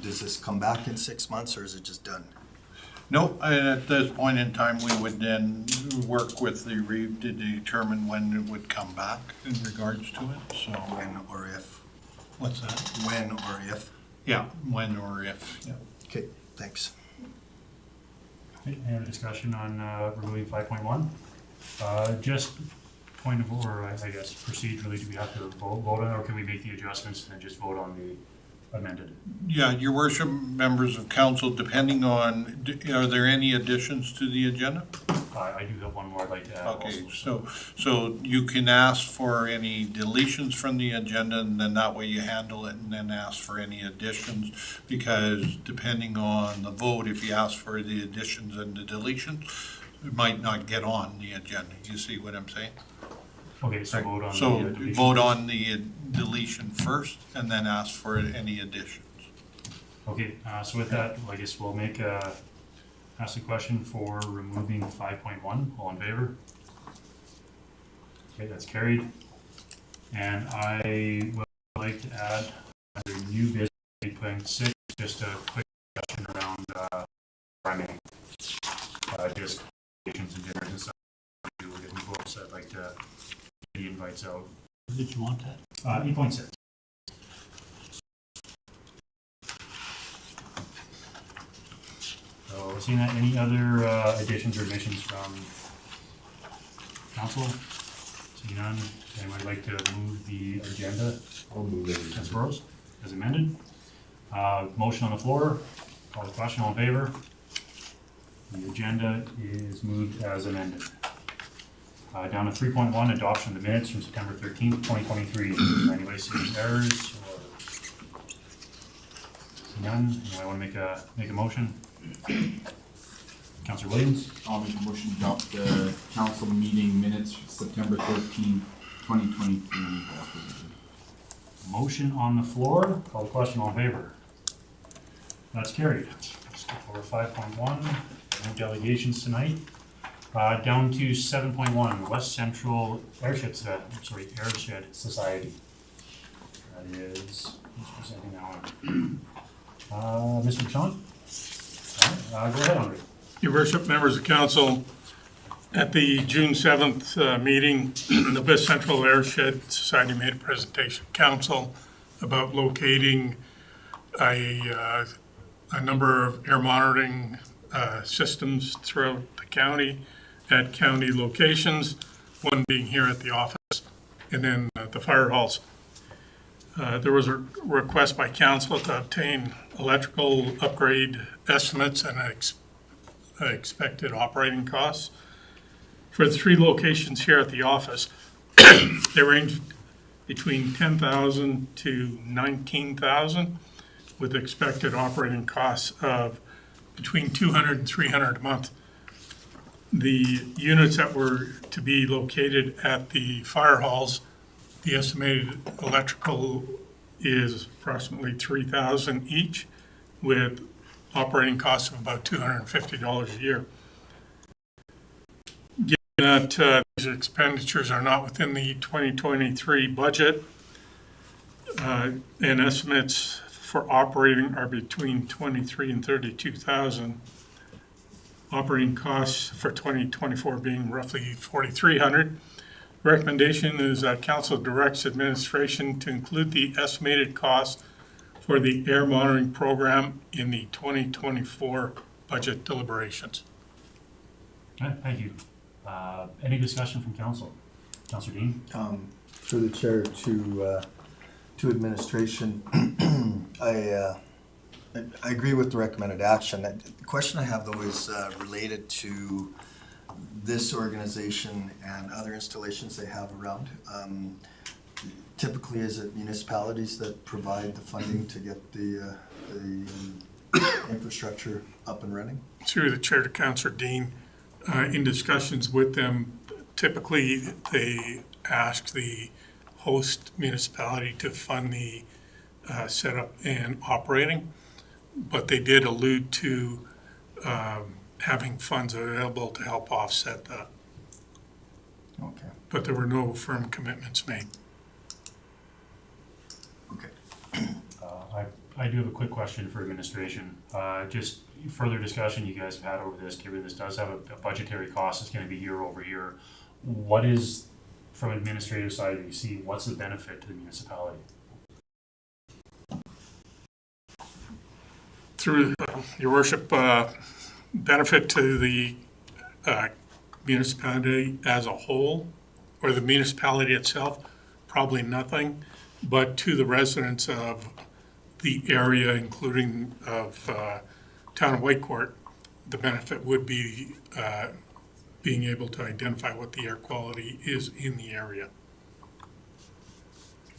Does this come back in 6 months or is it just done? No, and at this point in time, we would then work with the REIT to determine when it would come back in regards to it, so. When or if? What's that? When or if? Yeah, when or if, yeah. Okay, thanks. Okay, any other discussion on removing 5.1? Just point of order, I guess, procedurally, do we have to vote on it, or can we make the adjustments and then just vote on the amended? Yeah, your worship, members of council, depending on, are there any additions to the agenda? I do have one more I'd like to add Okay, also. so you can ask for any deletions from the agenda, and then that way you handle it, and then ask for any additions, because depending on the vote, if you ask for the additions and the deletions, it might not get on the agenda. You see what I'm saying? Okay, so vote on So the deletion vote first. on the deletion first, and then ask for any additions. Okay, so with that, I guess we'll ask the question for removing 5.1. All in favor? Okay, that's carried. And I would like to add under new business 8.6, just a quick discussion around timing. Just occasions and dinners and stuff. We'll get new books. I'd like to get the invites out. Did you want that? 8.6. So, seeing that, any other additions or omissions from council? Seeing none, anyone would like to move the agenda I'll move it. as proposed, as amended? Motion on the floor, call the question, all in favor? The agenda is moved as amended. Down to 3.1, adoption of the minutes from September 13th, 2023. Anybody see any errors or? See none, anyone want to make a motion? Councillor Williams, I'll make a motion to adopt the council meeting minutes September 13th, 2023 as presented. motion on the floor, call the question, all in favor? That's carried. Let's go for 5.1, no delegations tonight. Down to 7.1, West Central Airshed Society. That is, who's presenting that one? Mr. Sean? Go ahead, Andre. Your worship, members of council, at the June 7th meeting, the West Central Airshed Society made a presentation to council about locating a number of air monitoring systems throughout the county at county locations, one being here at the office, and then the fire halls. There was a request by council to obtain electrical upgrade estimates and expected operating costs. For the three locations here at the office, they range between $10,000 to $19,000 with expected operating costs of between $200 and $300 a month. The units that were to be located at the fire halls, the estimated electrical is approximately $3,000 each with operating costs of about $250 a year. Given that these expenditures are not within the 2023 budget, and estimates for operating are between $23,000 and $32,000. Operating costs for 2024 being roughly $4,300. Recommendation is that council directs administration to include the estimated cost for the air monitoring program in the 2024 budget deliberations. Thank you. Any discussion from council? Councillor Dean? Through the chair to administration, I agree with the recommended action. The question I have though is related to this organization and other installations they have around. Typically, is it municipalities that provide the funding to get the infrastructure up and running? Through the chair to Councillor Dean, in discussions with them, typically they ask the host municipality to fund the setup and operating, but they did allude to having funds available to help offset that. Okay. But there were no firm commitments made. Okay. I do have a quick question for administration. Just further discussion you guys have had over this, given this does have a budgetary cost, it's gonna be year over year. What is, from administrative side, you see, what's the benefit to the municipality? Through, your worship, benefit to the municipality as a whole, or the municipality itself, probably nothing, but to the residents of the area, including of town of Whitecourt, the benefit would be being able to identify what the air quality is in the area.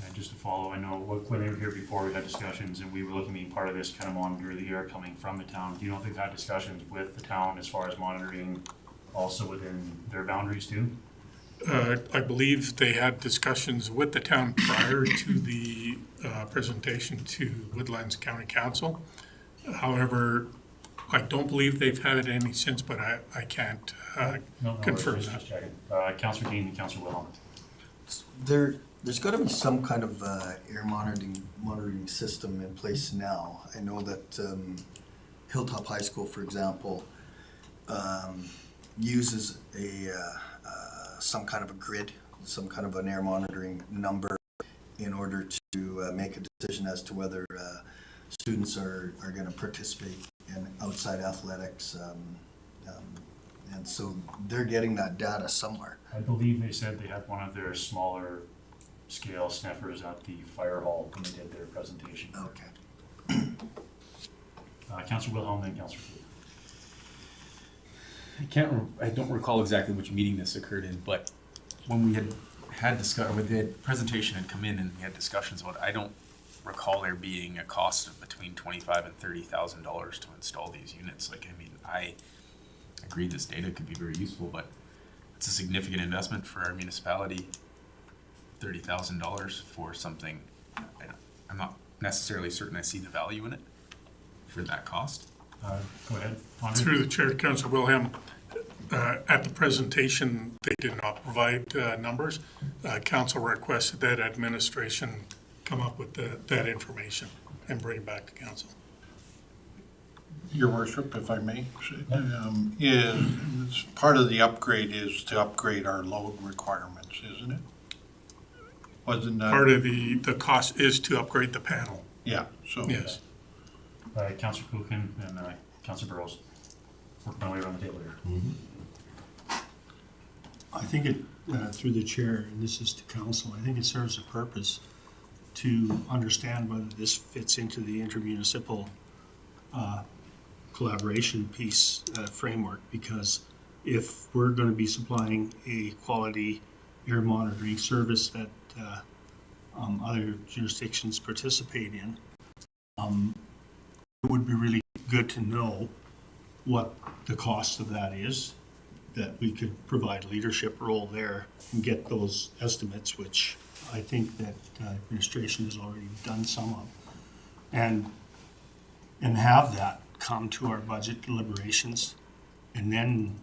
And just to follow, I know when they were here before, we had discussions and we were looking at being part of this, kind of monitor the air coming from the town. Do you know if they've had discussions with the town as far as monitoring also within their boundaries too? I believe they had discussions with the town prior to the presentation to Woodlands County Council. However, I don't believe they've had any since, but I can't No, confirm worries, that. just checking. Councillor Dean and Councillor Wilhelm. There's got to be some kind of air monitoring system in place now. I know that Hilltop High School, for example, uses some kind of a grid, some kind of an air monitoring number in order to make a decision as to whether students are going to participate in outside athletics. And so they're getting that data somewhere. I believe they said they had one of their smaller scale sniffers at the fire hall when they did their presentation. Okay. Councillor Wilhelm, then Councillor Fleet. I don't recall exactly which meeting this occurred in, but when we when the presentation had come in and we had discussions about it, I don't recall there being a cost of between $25,000 and $30,000 to install these units. Like, I mean, I agree this data could be very useful, but it's a significant investment for our municipality. $30,000 for something, I'm not necessarily certain I see the value in it for that cost. Go ahead. Andre. Through the chair, Councilor Wilhelm, at the presentation, they did not provide numbers. Council requested that administration come up with that information and bring it back to council. Your worship, if I may, is part of the upgrade is to upgrade our load requirements, isn't it? Wasn't that? Part of the cost is to upgrade the panel, Yeah, so. yes. Councillor Kuchen and Councillor Burrows. Working my way around the table here. I think it, through the chair, and this is to council, I think it serves a purpose to understand whether this fits into the intermunicipal collaboration piece framework, because if we're going to be supplying a quality air monitoring service that other jurisdictions participate in, it would be really good to know what the cost of that is, that we could provide leadership role there and get those estimates, which I think that administration has already done some of, and have that come to our budget deliberations. And then,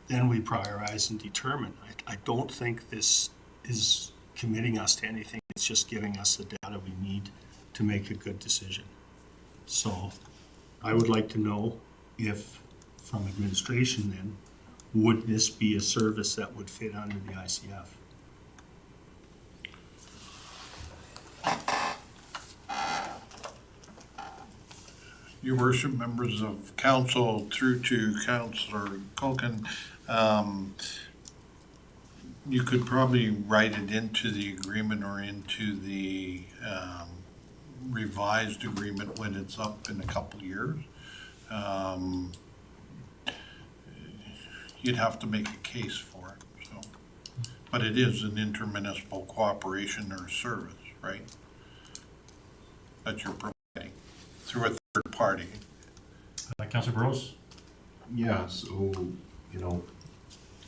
then we prioritize and determine. I don't think this is committing us to anything. It's just giving us the data we need to make a good decision. So I would like to know if, from administration then, would this be a service that would fit under the ICF? Your worship, members of council, through to Councillor Culkin, you could probably write it into the agreement or into the revised agreement when it's up in a couple of years. You'd have to make a case for it, so. But it is an intermunicipal cooperation or service, right? That you're providing through a third party. Councillor Burrows. Yeah, so,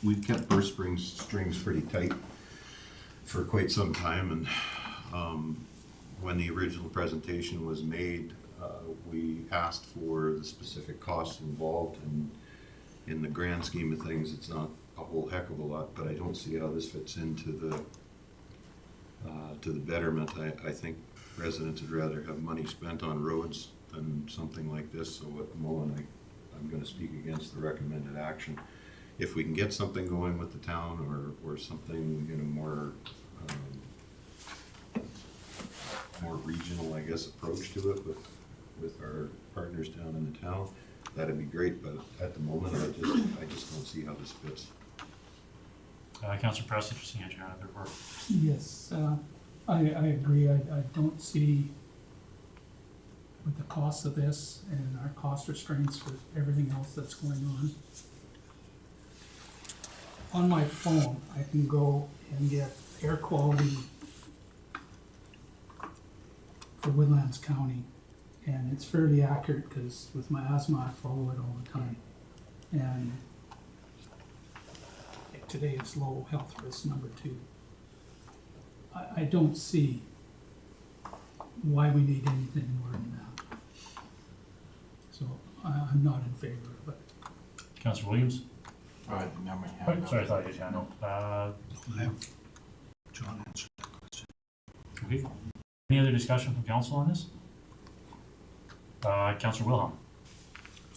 we've kept purse strings pretty tight for quite some time, and when the original presentation was made, we asked for the specific costs involved, and in the grand scheme of things, it's not a whole heck of a lot, but I don't see how this fits into the betterment. I think residents would rather have money spent on roads than something like this, so at the moment, I'm gonna speak against the recommended action. If we can get something going with the town or something, you know, more regional, I guess, approach to it with our partners down in the town, that'd be great, but at the moment, I just don't see how this fits. Councillor Preston, just seeing your hand up there. Yes, I agree. I don't see with the cost of this and our cost restraints with everything else that's going on. On my phone, I can go and get air quality for Woodlands County. And it's fairly accurate because with my asthma, I follow it all the time. And today it's low health risk number 2. I don't see why we need anything more than that. So I'm not in favor of it. Councillor Williams? I didn't have my Oh, hand up. sorry, I thought you had your hand up. I have John answered that question. Okay. Any other discussion from council on this? Councillor Wilhelm?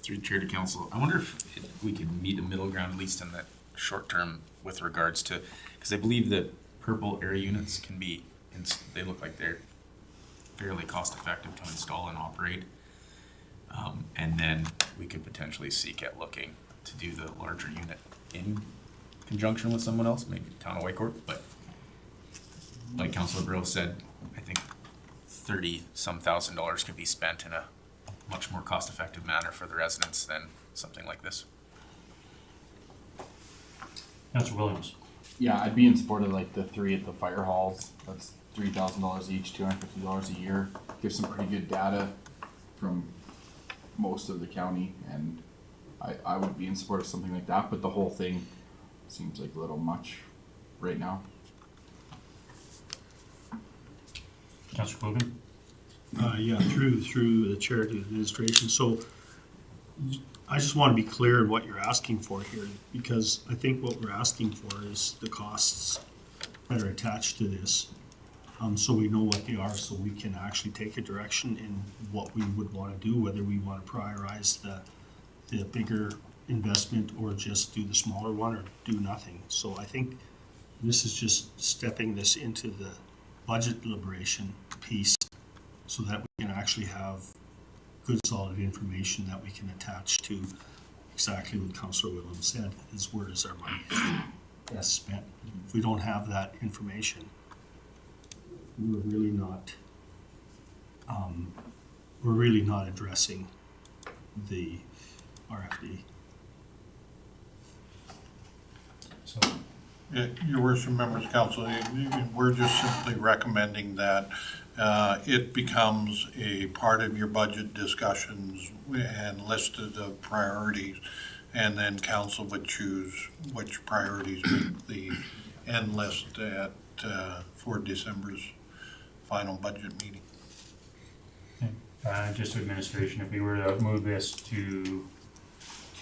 Through the chair to council, I wonder if we could meet a middle ground, at least in the short term, with regards to, because I believe that purple air units can be, they look like they're fairly cost effective to install and operate. And then we could potentially seek at looking to do the larger unit in conjunction with someone else, maybe Town of Whitecourt, but like Councilor Burrow said, I think $30-some thousand could be spent in a much more cost-effective manner for the residents than something like this. Councillor Williams? Yeah, I'd be in support of like the 3 at the fire halls. That's $3,000 each, $250 a year. Gives some pretty good data from most of the county, and I would be in support of something like that, but the whole thing seems like a little much right now. Councillor Cogan? Yeah, through the chair to the administration. So I just want to be clear in what you're asking for here, because I think what we're asking for is the costs that are attached to this. So we know what they are, so we can actually take a direction in what we would want to do, whether we want to prioritize the bigger investment or just do the smaller one or do nothing. So I think this is just stepping this into the budget deliberation piece so that we can actually have good solid information that we can attach to exactly what Councillor Williams said, is where is our money best spent. If we don't have that information, we're really not addressing the RFD. So, Your worship, members of council, we're just simply recommending that it becomes a part of your budget discussions and listed of priorities, and then council would choose which priorities make the end list at for December's final budget meeting. just to administration, if we were to move this to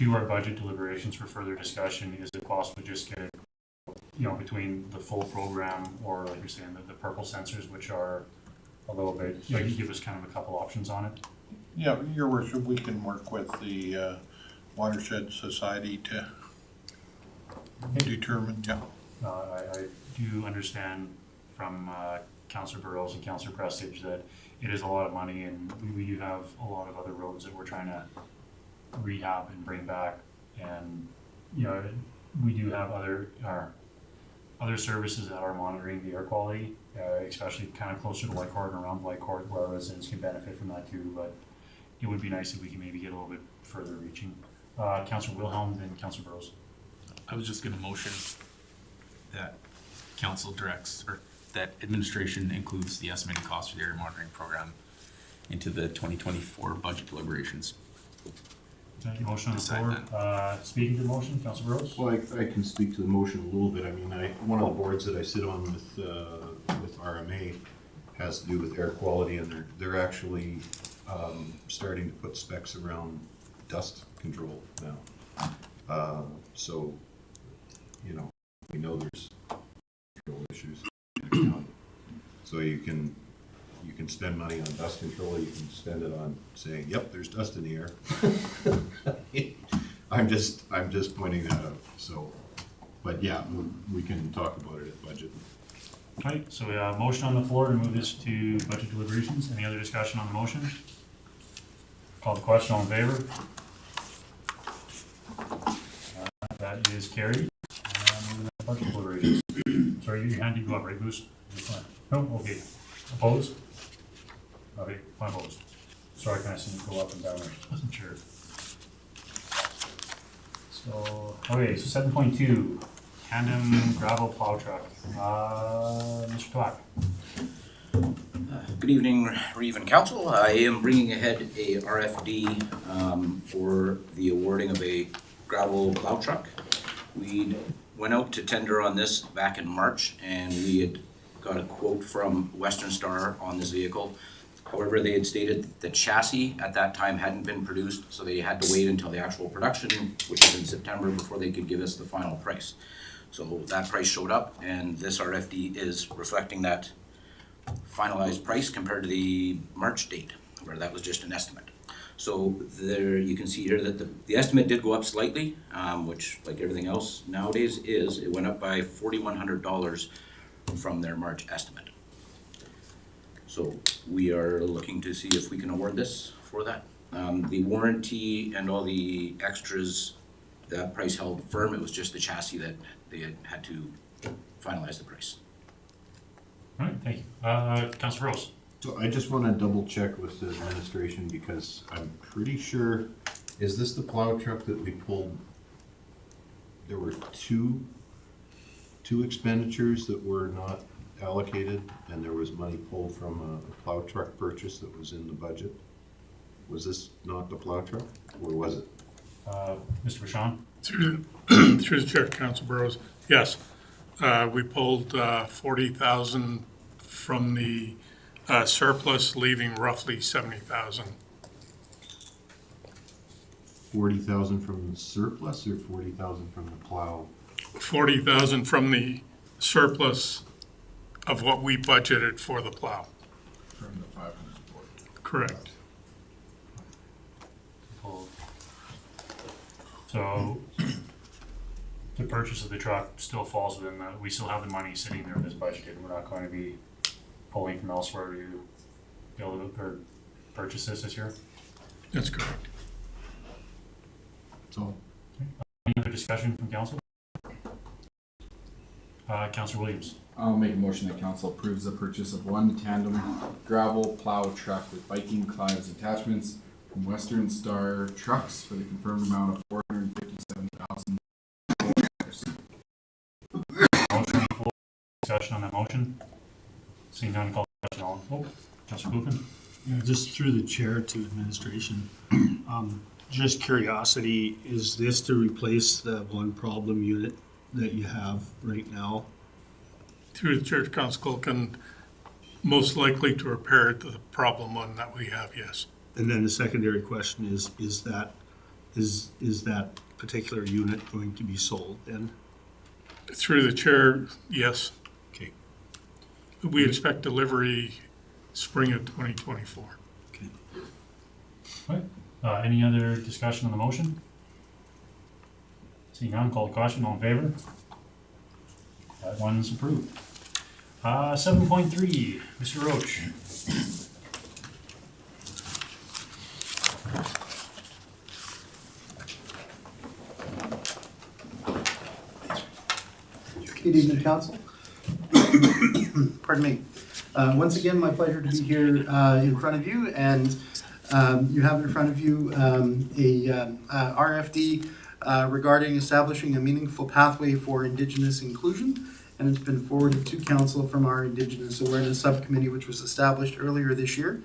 our budget deliberations for further discussion, is the cost would just get, between the full program or like you're saying, the purple sensors, which are a little bit, you give us kind of a couple options on it. Yeah, your worship, we can work with the Watershed Society to determine, I do understand from Councillor Burrows and Councillor Prestige that it is a lot of money, and we do have a lot of other roads that we're trying to rehab and bring back, and we do have other services that are monitoring the air quality, especially kind of closer to Whitecourt and around Whitecourt, where residents can benefit from that too. But it would be nice if we can maybe get a little bit further reaching. Councillor Wilhelm, then Councillor Burrows. I was just gonna motion that council directs, or that administration includes the estimated cost for the air monitoring program into the 2024 budget deliberations. Motion on the Decide floor. Speaking to the motion, Councillor Burrows. Well, I can speak to the motion a little bit. I mean, one of the boards that I sit on with RMA has to do with air quality, and they're actually starting to put specs around dust control now. So, we know there's control issues in the county. So you can can spend money on dust control, you can spend it on saying, yep, there's dust in the air. I'm just pointing that out, so, but yeah, we can talk about it at budget. Right, so we have a motion on the floor to move this to budget deliberations. Any other discussion on the motion? Call the question, all in favor? That is carried. Moving on to budget deliberations. Sorry, your hand did go up, right, Bruce? You're fine. No, okay. Opposed? Okay, I'm opposed. Sorry, can I see you go up and down? I wasn't sure. So, okay, so 7.2, tandem gravel plow truck. Mr. Twack. Good evening, Reeve and Council. I am bringing ahead a RFD for the awarding of a gravel plow truck. We went out to tender on this back in March, and we had got a quote from Western Star on this vehicle. However, they had stated that the chassis at that time hadn't been produced, so they had to wait until the actual production, which was in September, before they could give us the final price. So that price showed up, and this RFD is reflecting that finalized price compared to the March date, where that was just an estimate. So there, you can see here that the estimate did go up slightly, which, like everything else nowadays is, it went up by $4,100 from their March estimate. So we are looking to see if we can award this for that. The warranty and all the extras, that price held firm. It was just the chassis that they had to finalize the price. All right, thank you. Councilor Rose. So I just wanna double check with the administration, because I'm pretty sure, is this the plow truck that we pulled? There were two expenditures that were not allocated, and there was money pulled from a plow truck purchase that was in the budget. Was this not the plow truck, or was it? Mr. Bashan. Through the chair, Council Burrows, yes. We pulled 40,000 from the surplus, leaving roughly 70,000. 40,000 from the surplus, or 40,000 from the plow? 40,000 from the surplus of what we budgeted for the plow. From the 540. Correct. So the purchase of the truck still falls within the, we still have the money sitting there in this budget, and we're not going to be pulling from elsewhere to be able to purchase this year. That's correct. So, Any other discussion from council? Councilor Williams. I'll make a motion that council approves the purchase of one tandem gravel plow truck with biking climbs attachments from Western Star Trucks for the confirmed amount of $457,000. Motion on the floor. Discussion on that motion. Seeing none, call the question. All. Councilor Buchan. Yeah, just through the chair to administration. Just curiosity, is this to replace the one problem unit that you have right now? Through the chair, Council Culkin, most likely to repair the problem one that we have, yes. And then the secondary question is that particular unit going to be sold then? Through the chair, yes. Okay. We expect delivery spring of 2024. Okay. Right. Any other discussion on the motion? Seeing none, call the question. All in favor? That one's approved. 7.3, Mr. Roach. Good evening, council. Pardon me. Once again, my pleasure to be here in front of you, and you have in front of you a RFD regarding establishing a meaningful pathway for Indigenous inclusion, and it's been forwarded to council from our Indigenous Awareness Subcommittee, which was established earlier this year.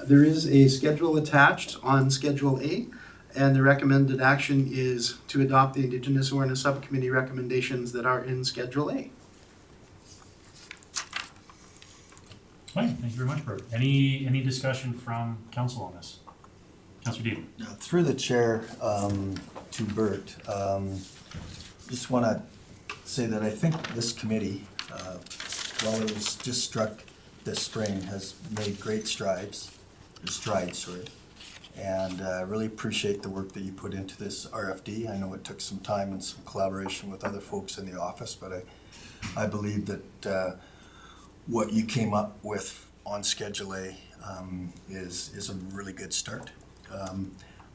There is a schedule attached on Schedule A, and the recommended action is to adopt the Indigenous Awareness Subcommittee recommendations that are in Schedule A. Right, thank you very much, Bert. Any discussion from council on this? Councilor Dean. Through the chair to Bert, just want to say that I think this committee, while it was just struck this spring has made great strides, sorry. And really appreciate the work that you put into this RFD. I know it took some time and some collaboration with other folks in the office, but I believe that what you came up with on Schedule A is a really good start.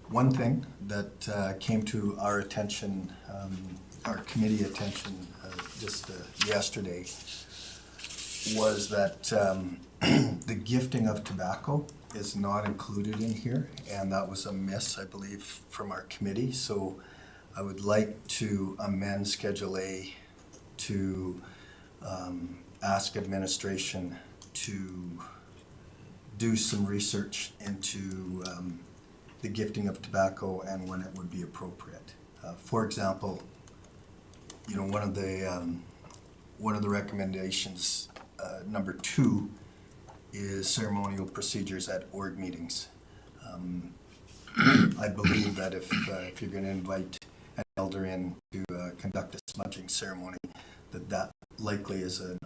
One thing that came to our attention, our committee attention just yesterday, was that the gifting of tobacco is not included in here, and that was a miss, I believe, from our committee. So I would like to amend Schedule A to ask administration to do some research into the gifting of tobacco and when it would be appropriate. For example, you know, one of the recommendations, number 2, is ceremonial procedures at org meetings. I believe that if you're going to invite an elder in to conduct a smudging ceremony, that likely is an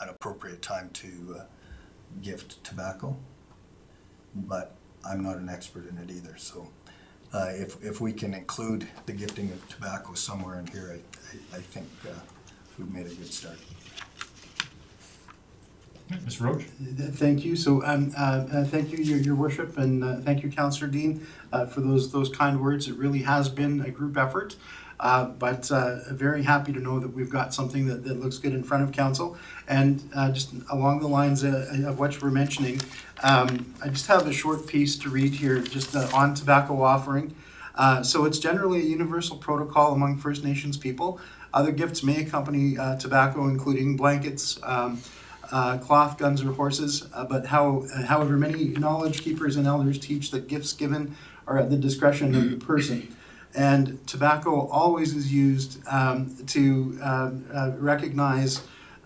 appropriate time to gift tobacco. But I'm not an expert in it either, so if we can include the gifting of tobacco somewhere in here, I think we've made a good start. Mr. Roach? Thank you. So, thank you, your worship, and thank you, Councillor Dean, for those kind words. It really has been a group effort, but very happy to know that we've got something that looks good in front of council. And just along the lines of what you were mentioning, I just have a short piece to read here, just on tobacco offering. So it's generally a universal protocol among First Nations people. Other gifts may accompany tobacco, including blankets, cloth, guns, or horses, but however, many knowledge keepers and elders teach that gifts given are at the discretion of the person. And tobacco always is used to recognize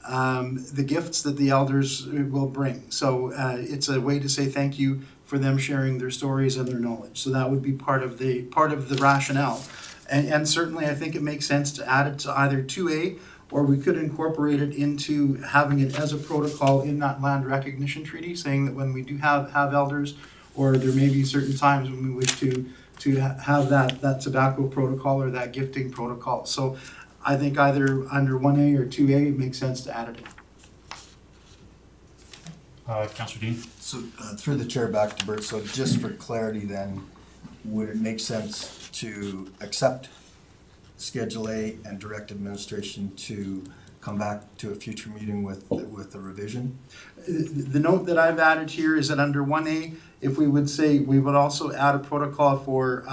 the gifts that the elders will bring. So it's a way to say thank you for them sharing their stories and their knowledge. So that would be part of the rationale. And certainly I think it makes sense to add it to either 2A, or we could incorporate it into having it as a protocol in that land recognition treaty, saying that when we do have elders, or there may be certain times when we wish to have that tobacco protocol or that gifting protocol. So I think either under 1A or 2A, it makes sense to add it in. Councillor Dean? So through the chair back to Bert, so just for clarity then, would it make sense to accept Schedule A and direct administration to come back to a future meeting with a revision? The note that I've added here is that under 1A, if we would say, we would also add a protocol for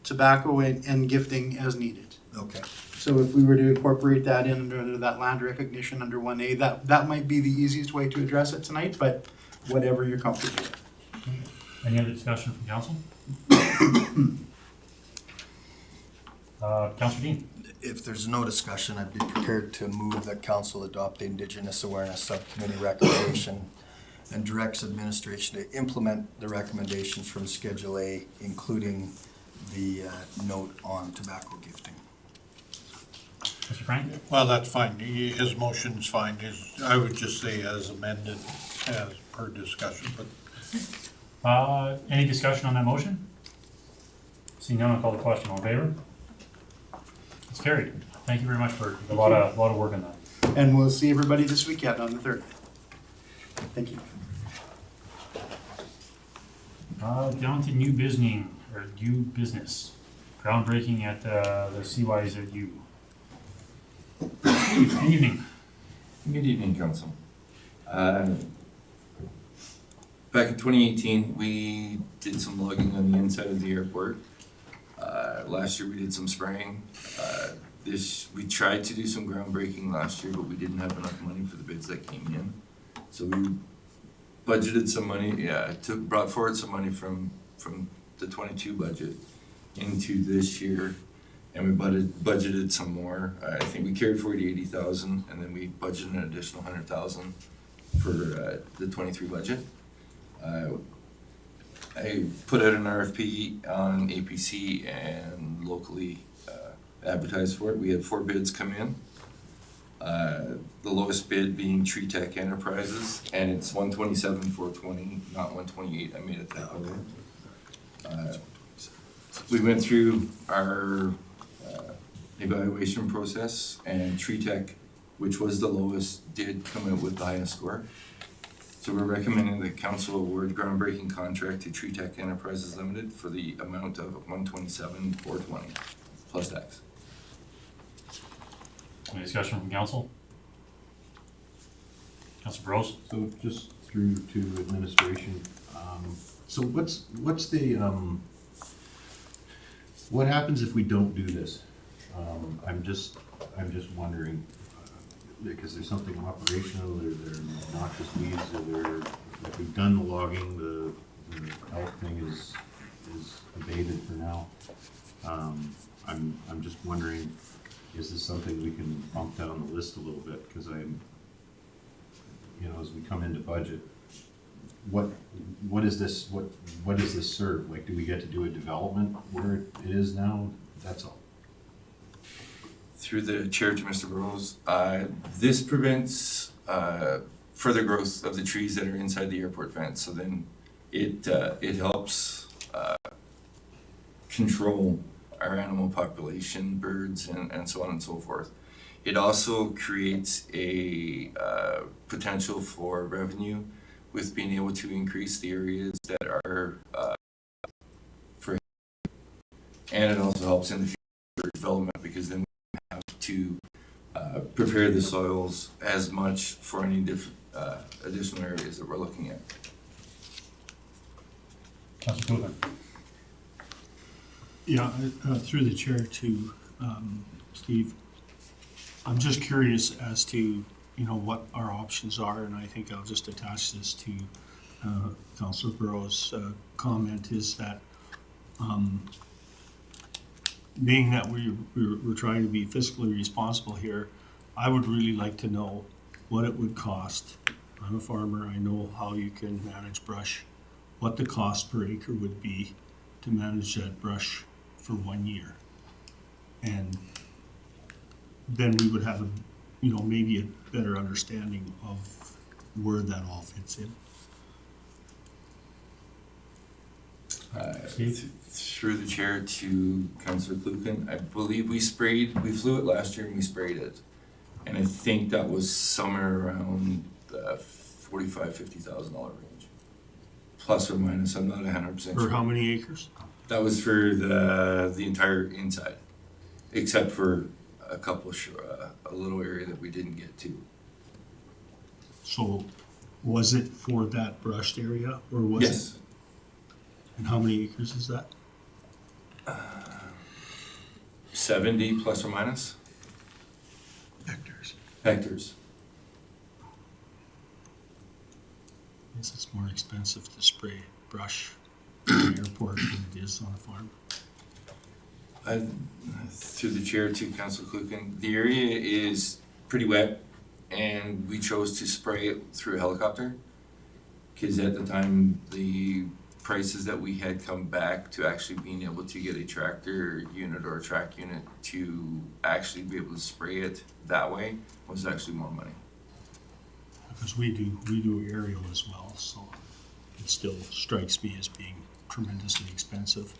tobacco and gifting as needed. Okay. So if we were to incorporate that in under that land recognition under 1A, that might be the easiest way to address it tonight, but whatever you're comfortable with. Any other discussion from council? Councillor Dean? If there's no discussion, I'd be prepared to move that council adopt the Indigenous Awareness Subcommittee recommendation and directs administration to implement the recommendations from Schedule A, including the note on tobacco gifting. Mr. Frank? Well, that's fine. His motion's fine. I would just say as amended, as per discussion, but Any discussion on that motion? Seeing none, I'll call the question. All in favor? It's carried. Thank you very much for a lot of work on that. And we'll see everybody this weekend on the 3rd. Thank you. Down to new business. Groundbreaking at the CYZU. Steve, good evening. Good evening, Council. Back in 2018, we did some logging on the inside of the airport. Last year we did some spraying. We tried to do some groundbreaking last year, but we didn't have enough money for the bids that came in. So we budgeted some money, brought forward some money from the 22 budget into this year, and we budgeted some more. I think we carried forward 80,000, and then we budgeted an additional 100,000 for the 23 budget. I put out an RFP on APC and locally advertised for it. We had 4 bids come in. The lowest bid being Tree Tech Enterprises, and it's 127,420, not 128. I made a typo there. We went through our evaluation process, and Tree Tech, which was the lowest, did come out with the highest score. So we're recommending the council award groundbreaking contract to Tree Tech Enterprises Limited for the amount of 127,420 plus tax. Any discussion from council? Council Bros? So just through to administration, so what's the, what happens if we don't do this? I'm just wondering, because there's something operational, there are noxious weeds, if we've done the logging, the elk thing is abated for now. I'm just wondering, is this something we can bump down the list a little bit, because as we come into budget, what is this, what does this serve? Like, do we get to do a development where it is now? That's all. Through the chair to Mr. Burrows, this prevents further growth of the trees that are inside the airport fence. So then it helps control our animal population, birds, and so on and so forth. It also creates a potential for revenue with being able to increase the areas that are for, and it also helps in the future development, because then we have to prepare the soils as much for any different additional areas that we're looking at. Council Coogan? Yeah, through the chair to Steve, I'm just curious as to, what our options are, and I think I'll just attach this to Councilor Burrow's comment, is that being that we're trying to be fiscally responsible here, I would really like to know what it would cost. I'm a farmer, I know how you can manage brush, what the cost per acre would be to manage that brush for 1 year. And then we would have maybe a better understanding of where that all fits in. Through the chair to Councillor Kluken, I believe we flew it last year and we sprayed it. And I think that was somewhere around the $45,000-$50,000 range. Plus or minus, I'm not 100% For sure. how many acres? That was for the entire inside, except for a couple, a little area that we didn't get to. So was it for that brushed area, or was it? Yes. And how many acres is that? 70 plus or minus Hectares. hectares. I guess it's more expensive to spray brush in the airport than it is on a farm. Through the chair to Councillor Kluken, the area is pretty wet, and we chose to spray it through a helicopter, because at the time the prices that we had come back to actually being able to get a tractor unit or a track unit to actually be able to spray it that way was actually more money. Because we do aerial as well, so it still strikes me as being tremendously expensive.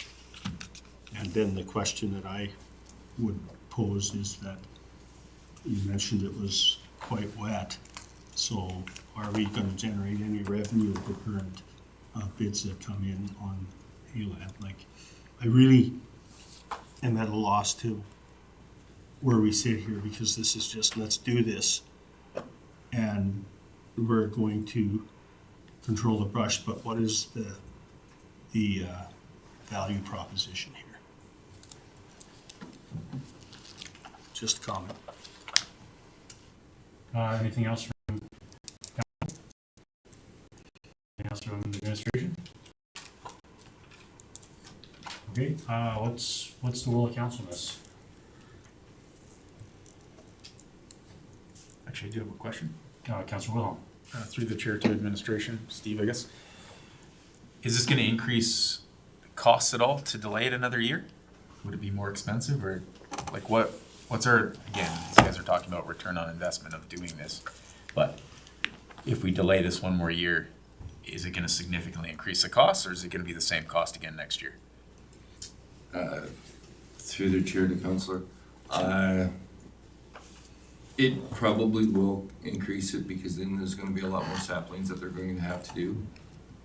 And then the question that I would pose is that you mentioned it was quite wet, so are we gonna generate any revenue with the current bids that come in on HALAD? Like, I really am at a loss to where we sit here, because this is just, let's do this, and we're going to control the brush, but what is the value proposition here? Just a comment. Anything else from council? Anything else from the administration? Okay, what's the will of council on this? Actually, I do have a question. Councilor Wilhelm? Through the chair to administration, Steve, I guess. Is this gonna increase costs at all to delay it another year? Would it be more expensive, or like what what's our, again, these guys are talking about return on investment of doing this, but if we delay this one more year, is it gonna significantly increase the cost, or is it gonna be the same cost again next year? Through the chair to councillor, it probably will increase it because then there's gonna be a lot more saplings that they're going to have to do.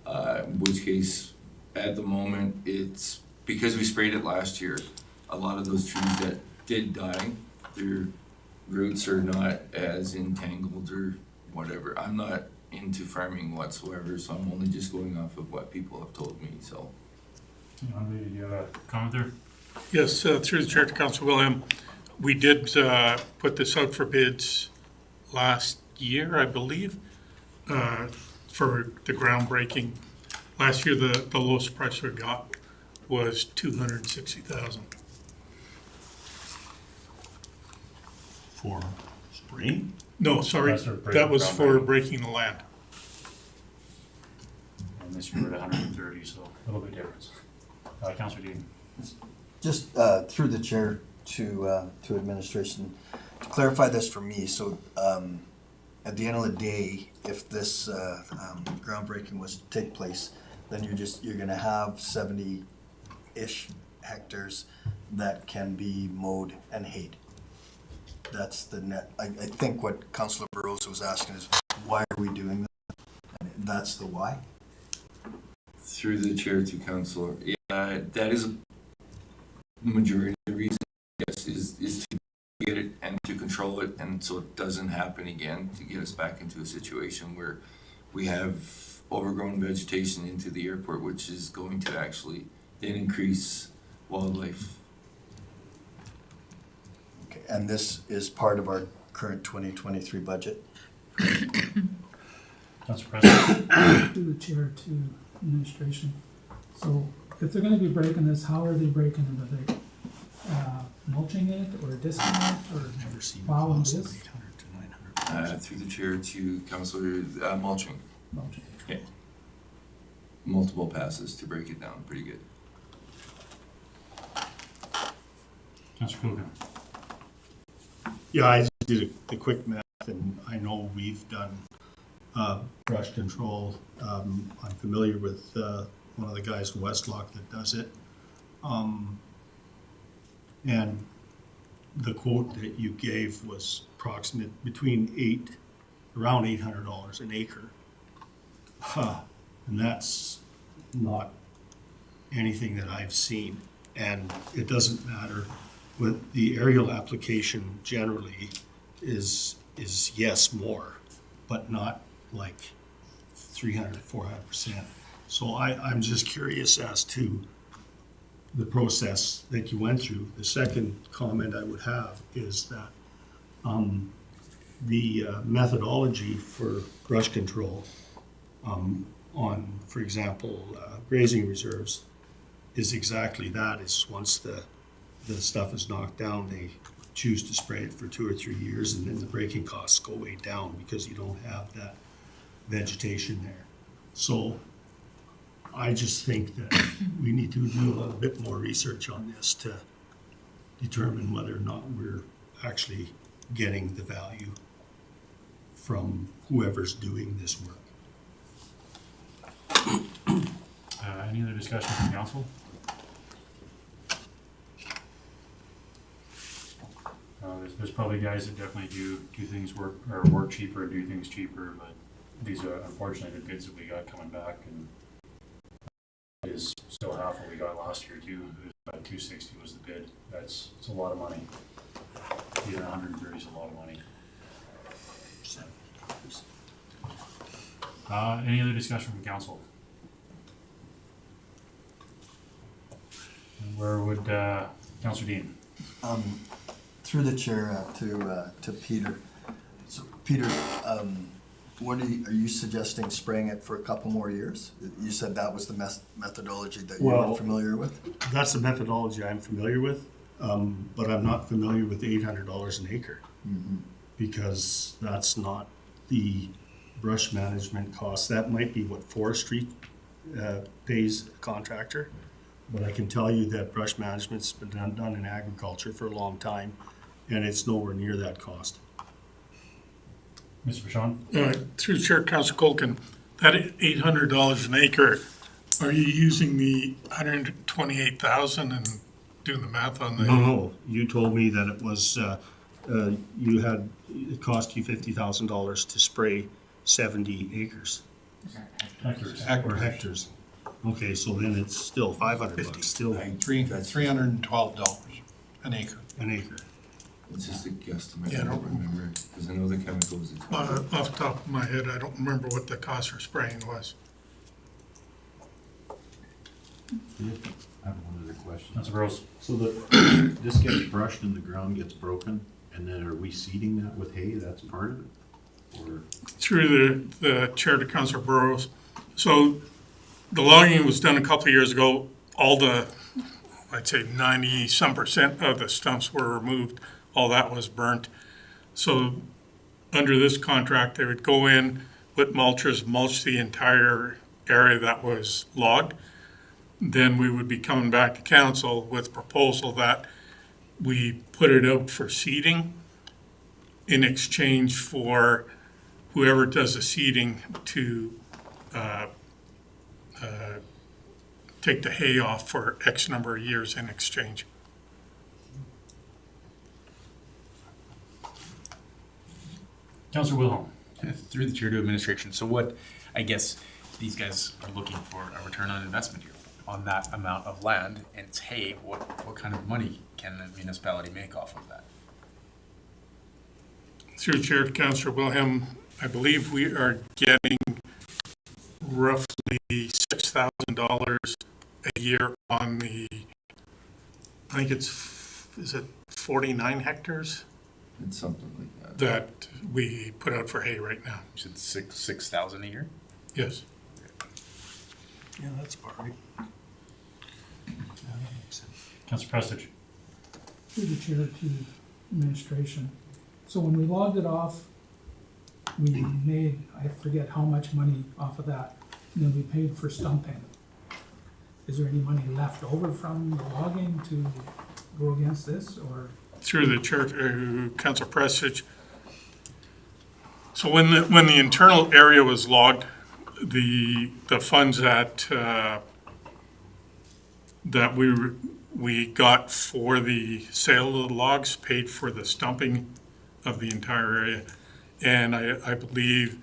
In which case, at the moment, it's, because we sprayed it last year, a lot of those trees that did die, their roots are not as entangled or whatever. I'm not into farming whatsoever, so I'm only just going off of what people have told me, so. Andre, do you have a comment there? Yes, through the chair to Council William, we did put this out for bids last year, I believe, for the groundbreaking. Last year, the lowest price we got was $260,000. For spraying? No, sorry, That's for that was for groundbreaking. breaking the land. And this year we're at 130, so a little bit difference. Councilor Dean. Just through the chair to administration, to clarify this for me, so at the end of the day, if this groundbreaking was to take place, then you're gonna have 70-ish hectares that can be mowed and hayed. That's the net. I think what Councilor Burrows was asking is, why are we doing that? And that's the why. Through the chair to councillor, yeah, that is the majority of the reason, yes, is to get it and to control it, and so it doesn't happen again, to get us back into a situation where we have overgrown vegetation into the airport, which is going to actually then increase wildlife. Okay, and this is part of our current 2023 budget. Councilor President. Through the chair to administration. So if they're gonna be breaking this, how are they breaking it? Are they mulching it or disking it or Never seen plowing cost of this? 800 to 900. Through the chair to councillor, mulching, Mulching. multiple passes to break it down, pretty good. Councilor Coogan. Yeah, I just did the quick math, and I know we've done brush control. I'm familiar with one of the guys in Westlock that does it. And the quote that you gave was approximate between around $800 an acre. And that's not anything that I've seen. And it doesn't matter with the aerial application generally is yes, more, but not like 300, 400%. So I'm just curious as to the process that you went through. The second comment I would have is that the methodology for brush control on, for example, grazing reserves is exactly that. Is once the stuff is knocked down, they choose to spray it for 2 or 3 years, and then the breaking costs go way down because you don't have that vegetation there. So I just think that we need to do a little bit more research on this to determine whether or not we're actually getting the value from whoever's doing this work. Any other discussion from council? There's probably guys that definitely do things work cheaper, do things cheaper, but these are unfortunately the bids that we got coming back, and it is still half what we got last year too. It was about 260 was the bid. It's a lot of money. Even 130 is a lot of money. Any other discussion from council? And where would Councilor Dean? Through the chair to Peter. So Peter, what are you suggesting spraying it for a couple more years? You said that was the methodology that you were familiar with? That's the methodology I'm familiar with, but I'm not familiar with $800 an acre. Because that's not the brush management cost. That might be what forestry pays a contractor. But I can tell you that brush management's been done in agriculture for a long time. and it's nowhere near that cost. Mr. Bashan? Through the chair, Council Colkin, that $800 an acre, are you using the 128,000 and doing the math on the? No, you told me that it was, it cost you $50,000 to spray 70 acres Hectares. or hectares. Okay, so then it's still $500, still $312 an acre. an acre. It's just a guesstimate, Yeah, I I don't don't remember, because I know the chemicals. Off the top of my head, I don't remember what the cost for spraying was. I have one other question. Councilor Rose? So this gets brushed and the ground gets broken, and then are we seeding that with hay? That's part of it? Or, Through the chair to Councilor Burrows. So the logging was done a couple of years ago. All the, I'd say 90-some% of the stumps were removed. All that was burnt. So under this contract, they would go in with mulchers, mulch the entire area that was logged. Then we would be coming back to council with a proposal that we put it out for seeding in exchange for whoever does the seeding to take the hay off for X number of years in exchange. Councilor Wilhelm? Through the chair to administration, so what, I guess, these guys are looking for a return on investment here on that amount of land, and it's hay, what kind of money can the municipality make off of that? Through the chair to Councillor Wilhelm, I believe we are getting roughly $6,000 a year on the, I think is it 49 hectares It's something like that. that we put out for hay right now? You said 6,000 a year? Yes. Yeah, that's about right. Councilor Prestige? Through the chair to administration. So when we logged it off, we made, I forget how much money off of that, and then we paid for stumping. Is there any money left over from the logging to go against this, or? Through the chair to Councillor Prestige. So when the internal area was logged, the funds that we got for the sale of the logs paid for the stumping of the entire area. And I believe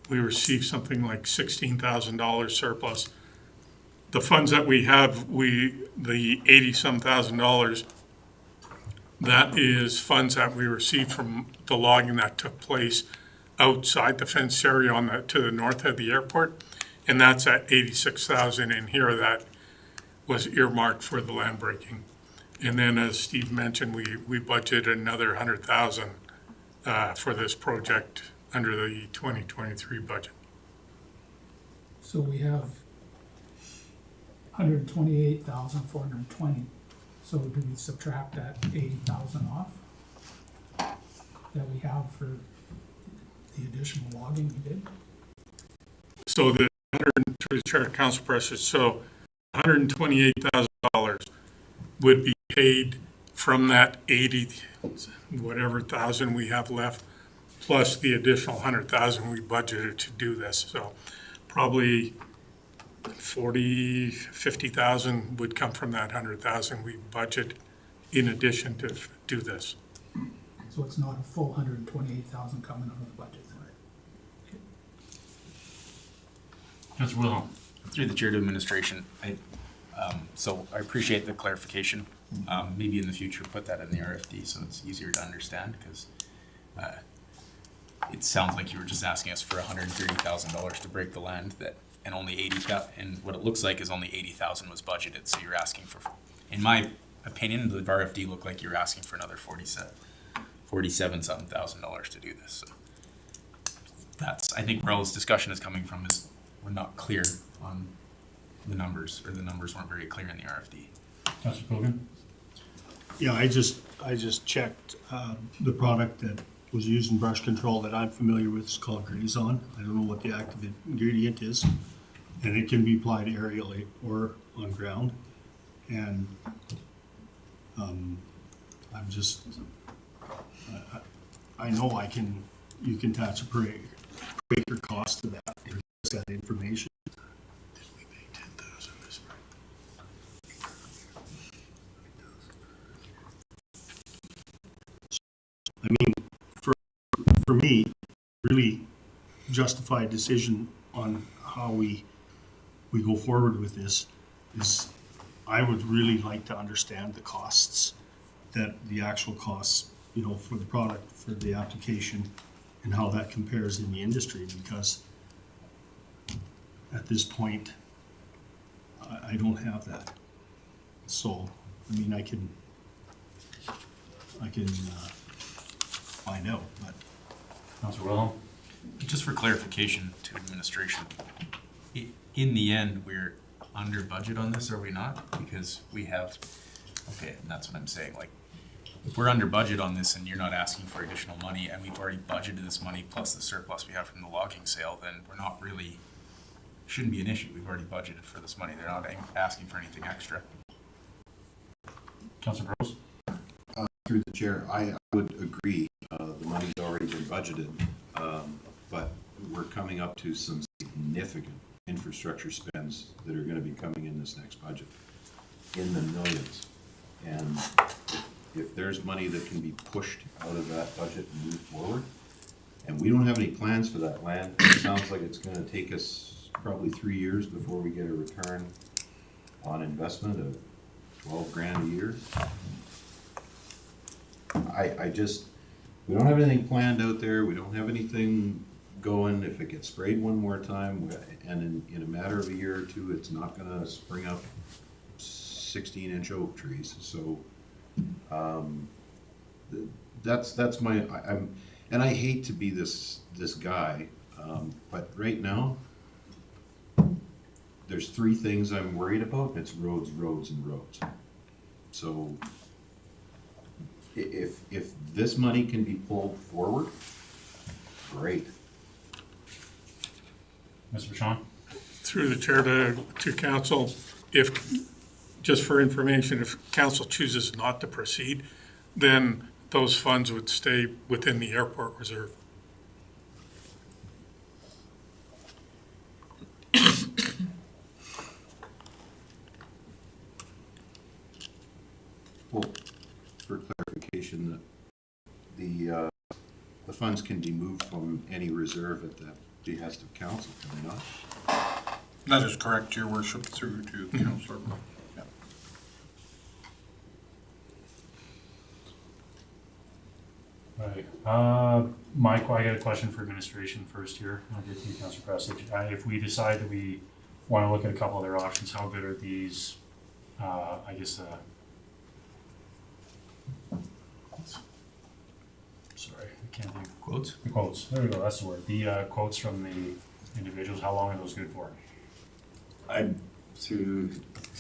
we received something like $16,000 surplus. The funds that we have, the 80-some thousand, that is funds that we received from the logging that took place outside the fenced area to the north of the airport. And that's at 86,000 in here that was earmarked for the land breaking. And then, as Steve mentioned, we budgeted another 100,000 for this project under the 2023 budget. So we have 128,420. So do we subtract that 80,000 off that we have for the additional logging we did? So the through the chair of council presses, so $128,000 would be paid from that 80 whatever thousand we have left, plus the additional 100,000 we budgeted to do this. So probably 50,000 would come from that 100,000 we budget in addition to do this. So it's not a full 128,000 coming out of the budget, right? Councilor Wilhelm? Through the chair to administration, so I appreciate the clarification. Maybe in the future, put that in the RFD so it's easier to understand, because it sounds like you were just asking us for $130,000 to break the land, and only 80,000, and what it looks like is only 80,000 was budgeted. So you're asking for, in my opinion, the RFD looked like you're asking for another $47,000 to do this. So that's, I think, where all this discussion is coming from, is we're not clear on the numbers, or the numbers weren't very clear in the RFD. Councilor Cogan? Yeah, I just checked, the product that was used in brush control that I'm familiar with is called Grazon. I don't know what the active ingredient is, and it can be applied aerially or on ground. And, I'm just I know you can attach a per acre cost to that, and give us that information. We pay 10,000 this spring. I mean, for me, really justified decision on how we go forward with this is I would really like to understand the costs, that the actual costs, you know, for the product, for the application, and how that compares in the industry, because at this point, I don't have that. So, I mean, I can find out, but Councilor Wilhelm? Just for clarification to administration, in the end, we're under budget on this, are we not? Because we have, okay, and that's what I'm saying, like, if we're under budget on this and you're not asking for additional money and we've already budgeted this money plus the surplus we have from the logging sale, then we're not really, shouldn't be an issue. We've already budgeted for this money. They're not asking for anything extra. Councilor Rose? Through the chair, I would agree, the money's already been budgeted, but we're coming up to some significant infrastructure spends that are gonna be coming in this next budget, in the millions. And if there's money that can be pushed out of that budget and move forward, and we don't have any plans for that land, it sounds like it's gonna take us probably 3 years before we get a return on investment of 12 grand a year. I just, we don't have anything planned out there, we don't have anything going. If it gets sprayed one more time, and in a matter of a year or two, it's not gonna spring up 16-inch oak trees, so, that's my, and I hate to be this guy, but right now, there's 3 things I'm worried about, and it's roads, roads, and roads. So, if this money can be pulled forward, great. Mr. Sean? Through the chair to council, if, just for information, if council chooses not to proceed, then those funds would stay within the airport reserve. Well, for clarification, the funds can be moved from any reserve at the behest of council, can they not? That is correct, Your Worship, through to Councilor. Yeah. Right. Mike, I got a question for administration first here. I'll get to you, Councilor Prestidge. If we decide that we want to look at a couple other options, how good are these, I guess, sorry, I can't think. Quotes? The quotes, there we go, that's the word. The quotes from the individuals, how long are those good for? Through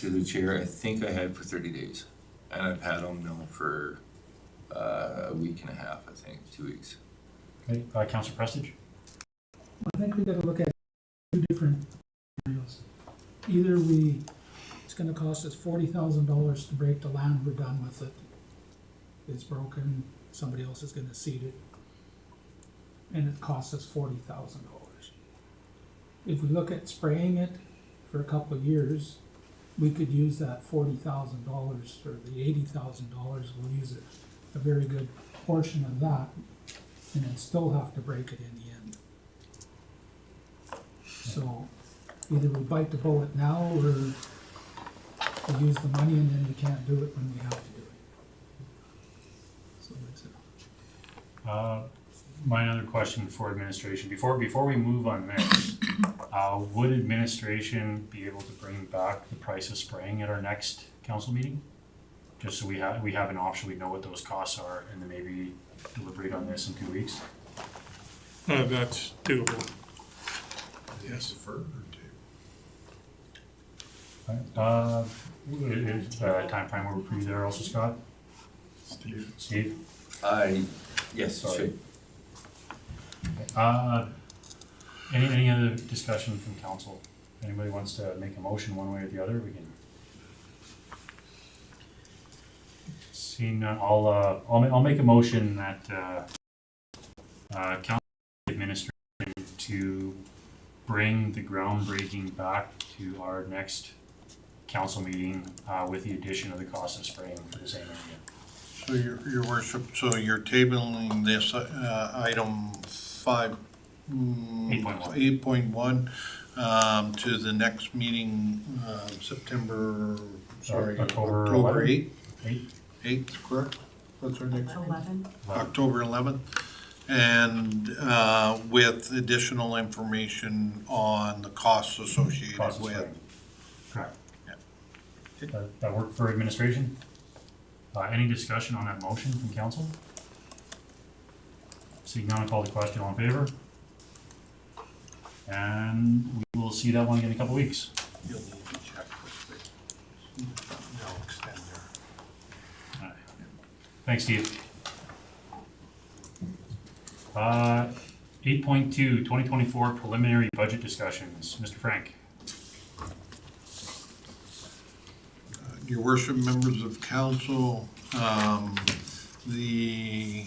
to the chair, I think I had for 30 days, and I've had them now for a week and a half, I think, 2 weeks. Okay, Councilor Prestidge? I think we gotta look at 2 different scenarios. Either it's gonna cost us $40,000 to break the land, we're done with it. It's broken, somebody else is gonna seed it. And it costs us $40,000. If we look at spraying it for a couple of years, we could use that $40,000 or the $80,000, we'll use it, a very good portion of that, and then still have to break it in the end. So either we bite the bullet now, or we use the money and then we can't do it when we have to do it. So that's it. My other question for administration, before we move on this, would administration be able to bring back the price of spraying at our next council meeting? Just so we have an option, we know what those costs are, and then maybe deliberate on this in 2 weeks? That's doable. Yes. Is time frame for you there also, Scott? Steve? Yes, Sorry. should. Any other discussion from council? Anybody wants to make a motion one way or the other, we can. Let's see. Seeing none, I'll make a motion that, council administration to bring the groundbreaking back to our next council meeting, with the addition of the cost of spraying for the same area. So your worship, so you're tabling this, item 8.1, to the next meeting, October 8th? 8th, correct? What's our next one? 11. October 11th. And with additional information on the costs associated Cost of with. spraying. Correct. Yeah. That work for administration? Any discussion on that motion from council? Seeing none, I'll call the question, all in favor? And we will see that one again in a couple weeks. You'll need to check with they'll extend their. Alright. Thanks, Steve. 8.2, 2024 preliminary budget discussions. Mr. Frank. Your worship, members of council, the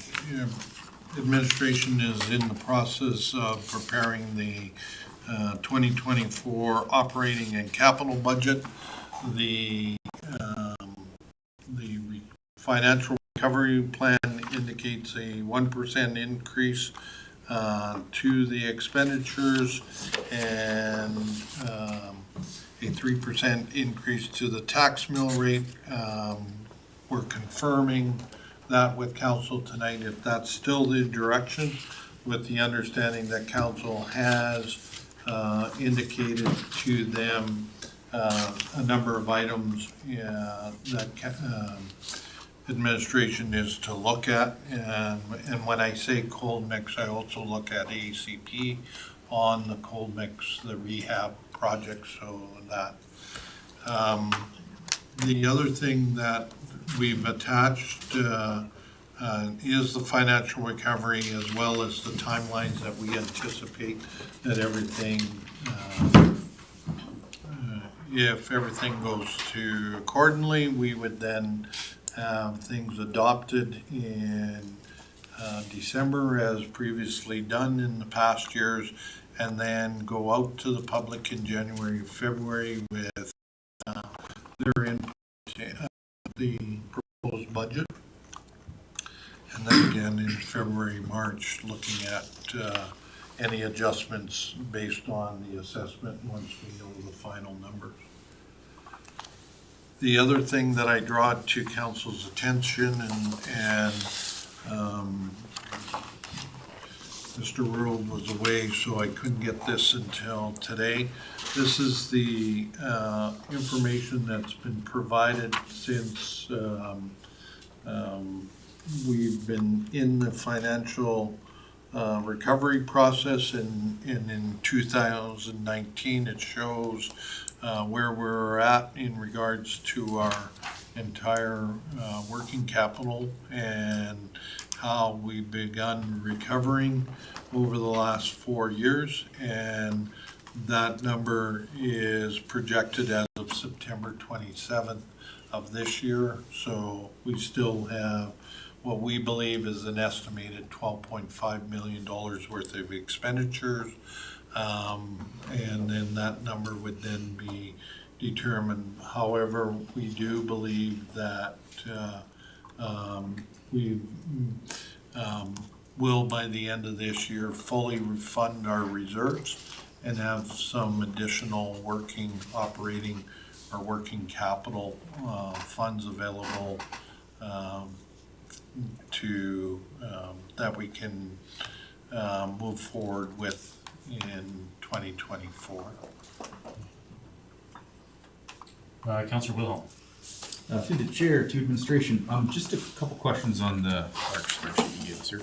administration is in the process of preparing the 2024 operating and capital budget. The financial recovery plan indicates a 1% increase to the expenditures and a 3% increase to the tax mill rate. We're confirming that with council tonight, if that's still the direction, with the understanding that council has indicated to them a number of items that administration is to look at. And when I say cold mix, I also look at ACP on the cold mix, the rehab project, so that. The other thing that we've attached is the financial recovery, as well as the timelines that we anticipate that everything, if everything goes to accordingly, we would then have things adopted in December as previously done in the past years, and then go out to the public in January, February with their input, the proposed budget. And then again in February, March, looking at any adjustments based on the assessment once we know the final numbers. The other thing that I draw to council's attention, and Mr. World was away, so I couldn't get this until today. This is the information that's been provided since we've been in the financial recovery process, and in 2019 it shows where we're at in regards to our entire working capital and how we've begun recovering over the last 4 years, and that number is projected as of September 27th of this year. So we still have what we believe is an estimated $12.5 million worth of expenditures. And then that number would then be determined. However, we do believe that we will, by the end of this year, fully refund our reserves and have some additional operating or working capital funds available to that we can move forward with in 2024. Councillor Wilhelm. Through the chair to administration, just a couple questions on the large spreadsheet you gave us here.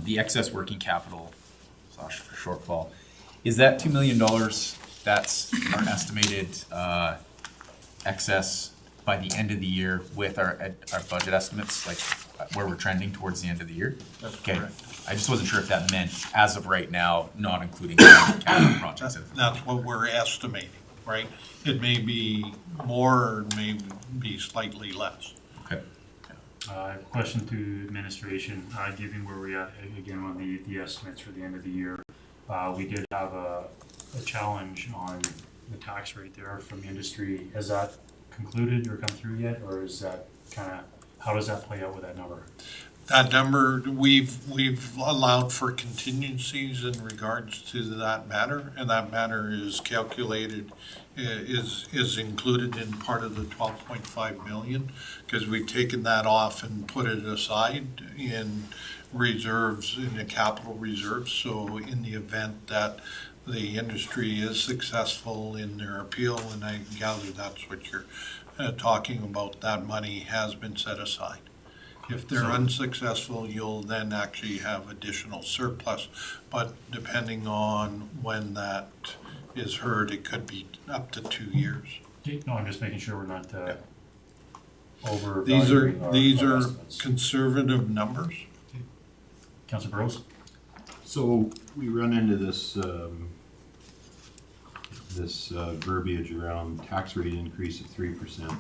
The excess working capital / shortfall, is that $2 million? That's our estimated excess by the end of the year with our budget estimates, like where we're trending towards the end of the year? That's Okay. correct. I just wasn't sure if that meant, as of right now, not including capital projects. That's what we're estimating, right? It may be more, or it may be slightly less. Okay. I have a question to administration, given where we're at, again, on the estimates for the end of the year. We did have a challenge on the tax rate there from industry. Has that concluded or come through yet, or is that how does that play out with that number? That number, we've allowed for contingencies in regards to that matter, and that matter is calculated, is included in part of the 12.5 million, because we've taken that off and put it aside in reserves, in the capital reserves. So in the event that the industry is successful in their appeal, and I gather that's what you're talking about, that money has been set aside. If they're unsuccessful, you'll then actually have additional surplus, but depending on when that is heard, it could be up to 2 years. No, I'm just making sure we're not over. These are conservative numbers. Councilor Burrows? So we run into this, verbiage around tax rate increase of 3%.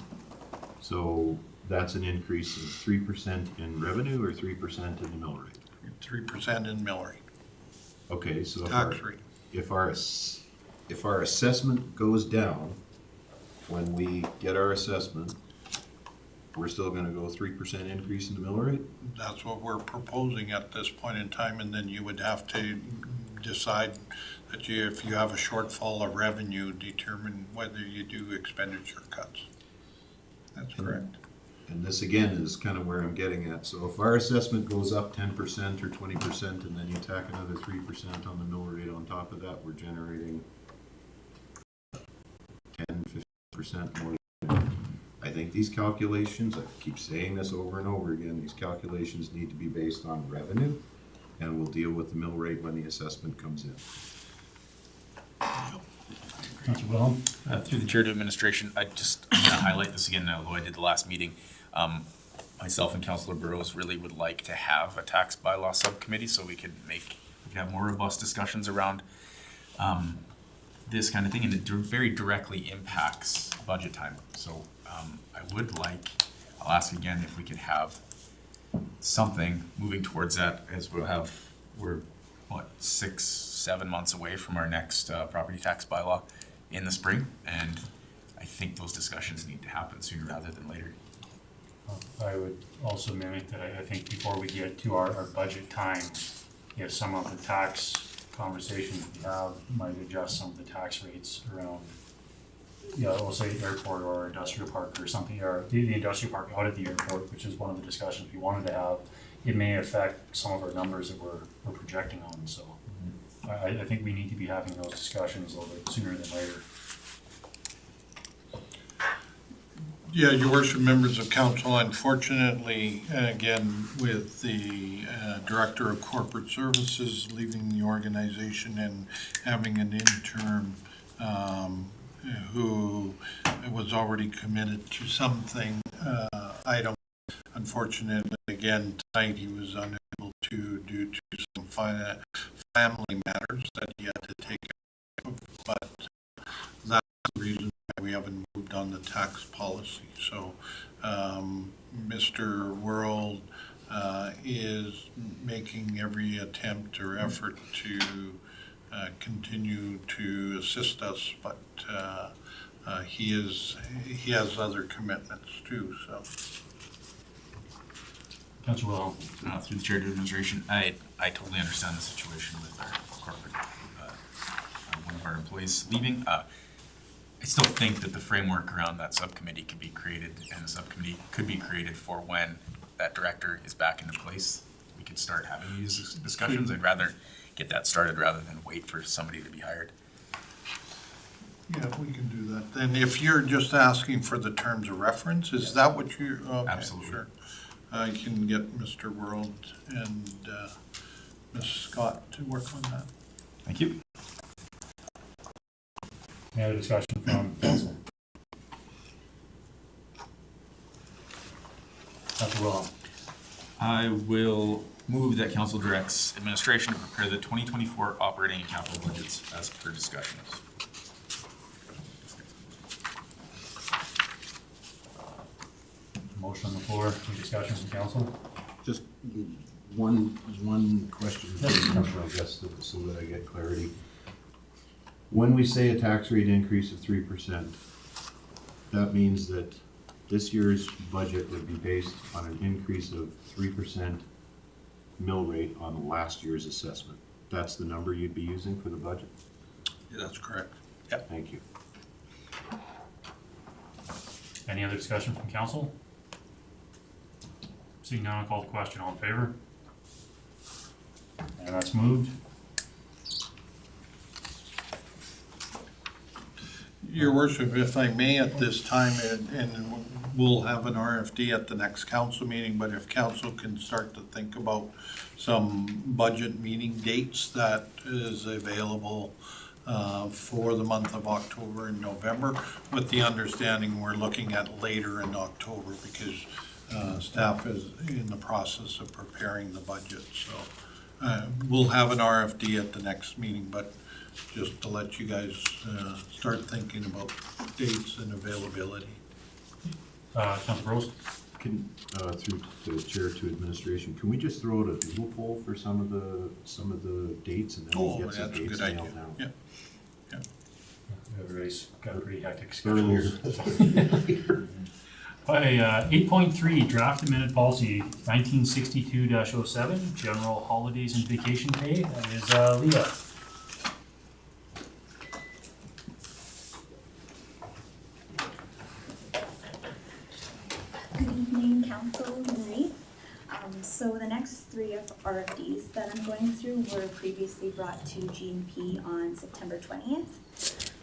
So that's an increase of 3% in revenue or 3% in the mill rate? 3% in mill rate, Okay, so tax rate. if our assessment goes down, when we get our assessment, we're still gonna go 3% increase in the mill rate? That's what we're proposing at this point in time, and then you would have to decide that if you have a shortfall of revenue, determine whether you do expenditure cuts. That's correct. And this again is kind of where I'm getting at. So if our assessment goes up 10% or 20%, and then you tack another 3% on the mill rate on top of that, we're generating 10-15% more. I think these calculations, I keep saying this over and over again, these calculations need to be based on revenue, and we'll deal with the mill rate when the assessment comes in. Councilor Wilhelm? Through the chair to administration, I'm gonna highlight this again, although I did the last meeting. Myself and Councilor Burrows really would like to have a tax bylaw subcommittee so we could have more robust discussions around this kind of thing, and it very directly impacts budget time. So I would like, I'll ask again if we could have something moving towards that, as we're 6-7 months away from our next property tax bylaw in the spring, and I think those discussions need to happen sooner rather than later. I would also mimic that I think before we get to our budget time, if some of the tax conversations we have might adjust some of the tax rates around, we'll say airport or industrial park or something, or the industrial park out at the airport, which is one of the discussions we wanted to have. It may affect some of our numbers that we're projecting on, so I think we need to be having those discussions a little bit sooner than later. Yeah, your worship, members of council, unfortunately, again, with the Director of Corporate Services leaving the organization and having an intern who was already committed to something, I don't, unfortunately, again, tonight he was unable to due to some family matters that he had to take care of, but that's the reason we haven't moved on the tax policy. So Mr. World is making every attempt or effort to continue to assist us, but he has other commitments too, so. Councilor Wilhelm? Through the chair to administration, I totally understand the situation with our corporate, one of our employees leaving. I still think that the framework around that subcommittee could be created, and the subcommittee could be created for when that director is back into place. We could start having these discussions. I'd rather get that started rather than wait for somebody to be hired. Yeah, we can do that. Then if you're just asking for the terms of reference, is that what you, okay, Absolutely. sure. I can get Mr. World and Ms. Scott to work on that. Thank you. Any other discussion from council? Councilor Wilhelm? I will move that council directs administration to prepare the 2024 operating and capital budgets as per discussions. Motion on the floor, any discussion from council? Just one question, Yes, Councilor. I guess, so that I get clarity. When we say a tax rate increase of 3%, that means that this year's budget would be based on an increase of 3% mill rate on last year's assessment. That's the number you'd be using for the budget? Yeah, that's correct. Thank you. Any other discussion from council? Seeing none, I'll call the question. All in favor? And that's moved. Your worship, if I may at this time, and we'll have an RFD at the next council meeting, but if council can start to think about some budget meeting dates that is available for the month of October and November, with the understanding we're looking at later in October because staff is in the process of preparing the budget. So we'll have an RFD at the next meeting, but just to let you guys start thinking about dates and availability. Councilor Rose? Can, through the chair to administration, can we just throw out a Google poll for some of the dates and then Oh, we get some that's a dates good idea. nailed down? Yeah. Everybody's got a pretty hectic Earlier. schedule. Okay, 8.3, draft amended policy 1962-07, general holidays and vacation pay. That is Leah. Good evening, Council, Marie. So the next three of RFDs that I'm going through were previously brought to G&P on September 20th.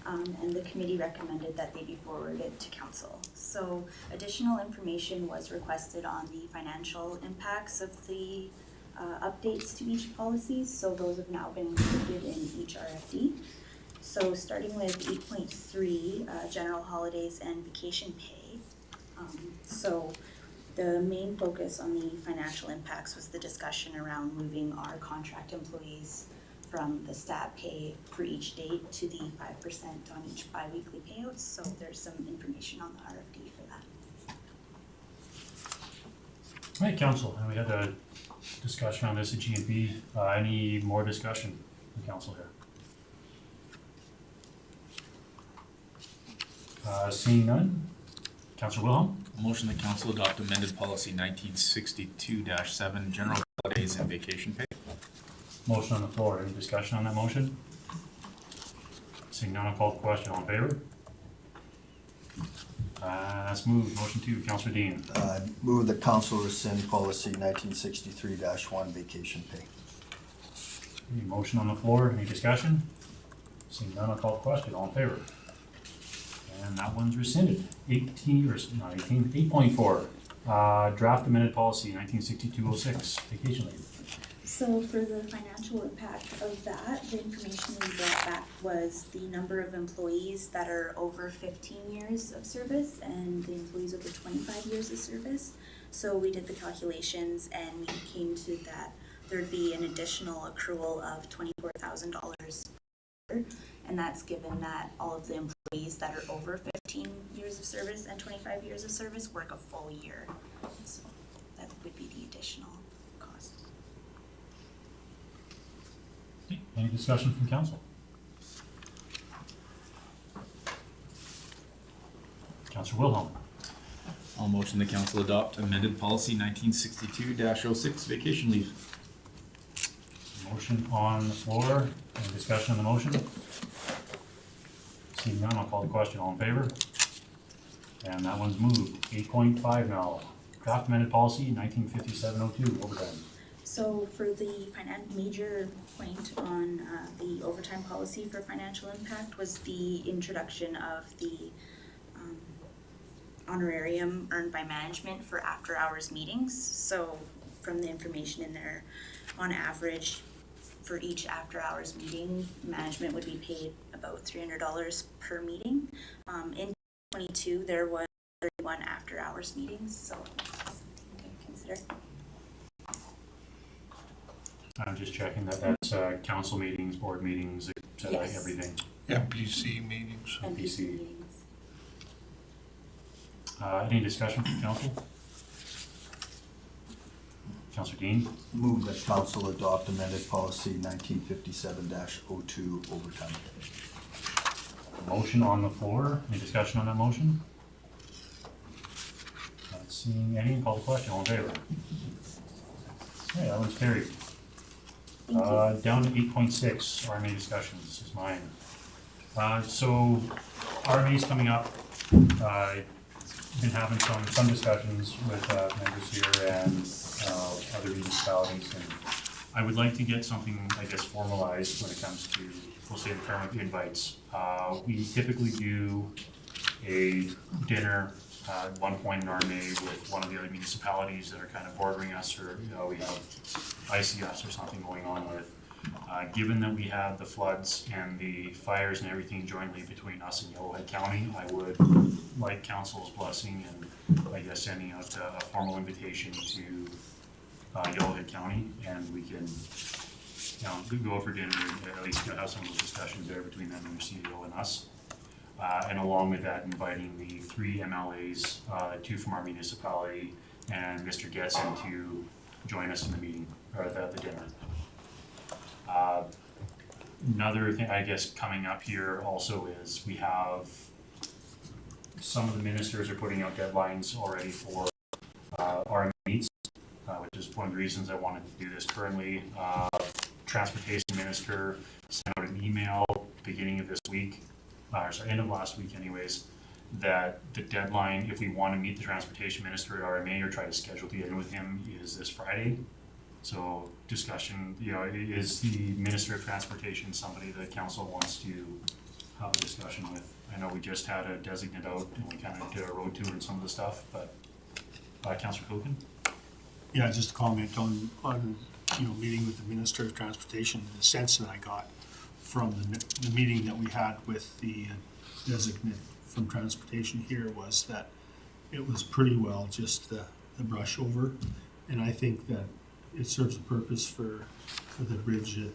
And the committee recommended that they be forwarded to council. So additional information was requested on the financial impacts of the updates to each policy. So those have now been included in each RFD. So starting with 8.3, general holidays and vacation pay. So the main focus on the financial impacts was the discussion around moving our contract employees from the stat pay for each date to the 5% on each biweekly payouts. So there's some information on the RFD for that. All right, council, and we had a discussion on this at G&P. Any more discussion from council here? Seeing none, Councilor Wilhelm? Motion that council adopt amended policy 1962-7, general holidays and vacation pay. Motion on the floor. Any discussion on that motion? Seeing none, I'll call the question. All in favor? That's moved. Motion 2, Councilor Dean. Move that council rescind policy 1963-1 vacation pay. Any motion on the floor. Any discussion? Seeing none, I'll call the question. All in favor? And that one's rescinded. 8.4, draft amended policy 1962-06, vacation leave. So for the financial impact of that, the information we brought back was the number of employees that are over 15 years of service and the employees over 25 years of service. So we did the calculations and we came to that there'd be an additional accrual of $24,000 per year. And that's given that all of the employees that are over 15 years of service and 25 years of service work a full year. So that would be the additional cost. Okay, any discussion from council? Councilor Wilhelm. I'll motion the council adopt amended policy 1962-06, vacation leave. Motion on the floor. Any discussion on the motion? Seeing none, I'll call the question. All in favor? And that one's moved. 8.5 now. Draft amended policy 1957-02, overtime. So for the major point on the overtime policy for financial impact was the introduction of the honorarium earned by management for after hours meetings. So from the information in there, on average, for each after hours meeting, management would be paid about $300 per meeting. In 2022, there was 31 after hours meetings, so something to consider. I'm just checking that that's council meetings, board meetings, Yes. everything. MPC meetings. MPC. meetings. Any discussion from council? Counselor Dean, Move that council adopt amended policy 1957-02 overtime. motion on the floor. Any discussion on that motion? Not seeing any. Call the question. All in favor? Okay, that one's carried. Down to 8.6, RMA discussions. This is mine. So RMA is coming up. Been having some discussions with members here and other municipalities, and I would like to get something, I guess, formalized when it comes to, we'll say, the term of invites. We typically do a dinner at one point in RMA with one of the other municipalities that are kind of bordering us, or we have ICFs or something going on with. Given that we had the floods and the fires and everything jointly between us and Yellowhead County, I would like council's blessing and I guess sending out a formal invitation to Yellowhead County, and we can go out for dinner and at least have some of those discussions there between them and their CEO and us. And along with that, inviting the 3 MLAs, 2 from our municipality, and Mr. Getson to join us in the meeting, or at the dinner. Another thing, I guess, coming up here also is we have some of the ministers are putting out deadlines already for our meets, which is one of the reasons I wanted to do this currently. Transportation minister sent out an email beginning of this week, end of last week anyways, that the deadline, if we want to meet the transportation minister at RMA or try to schedule the in with him, is this Friday. So discussion, is the Minister of Transportation somebody that council wants to have a discussion with? I know we just had a designate out and we kind of did a road tour and some of the stuff, but Councillor Koken? Yeah, just to comment on meeting with the Minister of Transportation, the sense that I got from the meeting that we had with the designate from transportation here was that it was pretty well just the brush over, and I think that it serves a purpose for the bridge at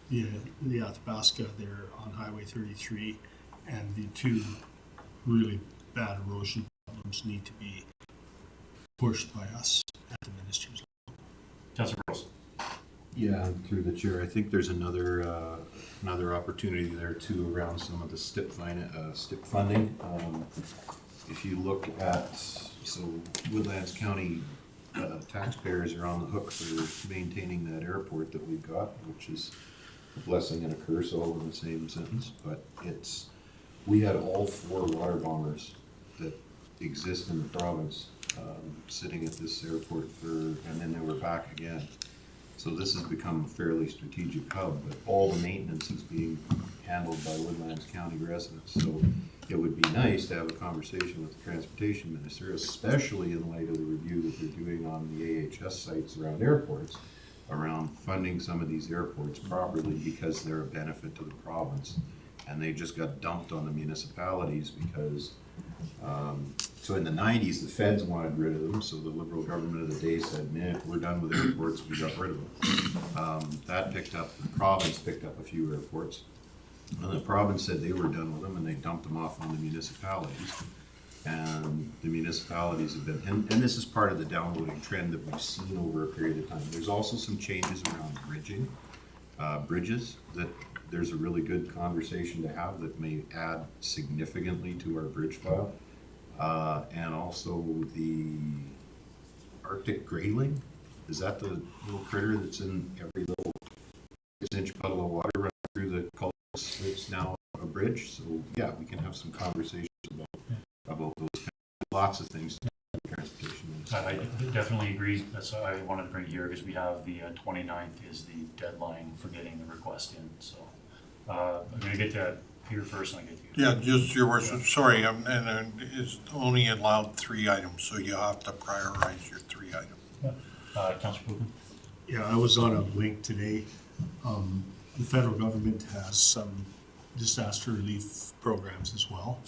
the Athabasca there on Highway 33, and the 2 really bad erosion problems need to be pushed by us at the minister's level. Councillor Rose? Yeah, through the chair, I think there's another opportunity there too around some of the STIP funding. If you look at, Woodlands County taxpayers are on the hook for maintaining that airport that we've got, which is a blessing and a curse all in the same sentence, but we had all 4 water bombers that exist in the province sitting at this airport and then they were back again. So this has become a fairly strategic hub, but all the maintenance is being handled by Woodlands County residents. So it would be nice to have a conversation with the transportation minister, especially in light of the review that they're doing on the AHS sites around airports, around funding some of these airports properly because they're a benefit to the province. And they just got dumped on the municipalities because, so in the 90s, the feds wanted rid of them, so the Liberal government of the day said, nah, we're done with airports, we got rid of them. That picked up, the province picked up a few airports, and the province said they were done with them, and they dumped them off on the municipalities. And the municipalities have been, and this is part of the downloading trend that we've seen over a period of time. There's also some changes around bridges, that there's a really good conversation to have that may add significantly to our bridge file. And also the Arctic grayling, is that the little critter that's in every little 6-inch puddle of water running through the culverts? It's now a bridge, so yeah, we can have some conversations about those lots of things. I definitely agree. That's why I wanted to bring it here, because we have the 29th is the deadline for getting the request in. So I'm going to get to here first and I get to you. Yeah, just your worship, sorry, and it's only allowed 3 items, so you have to prioritize your 3 items. Councillor Kogan? Yeah, I was on a link today. The federal government has some disaster relief programs as well.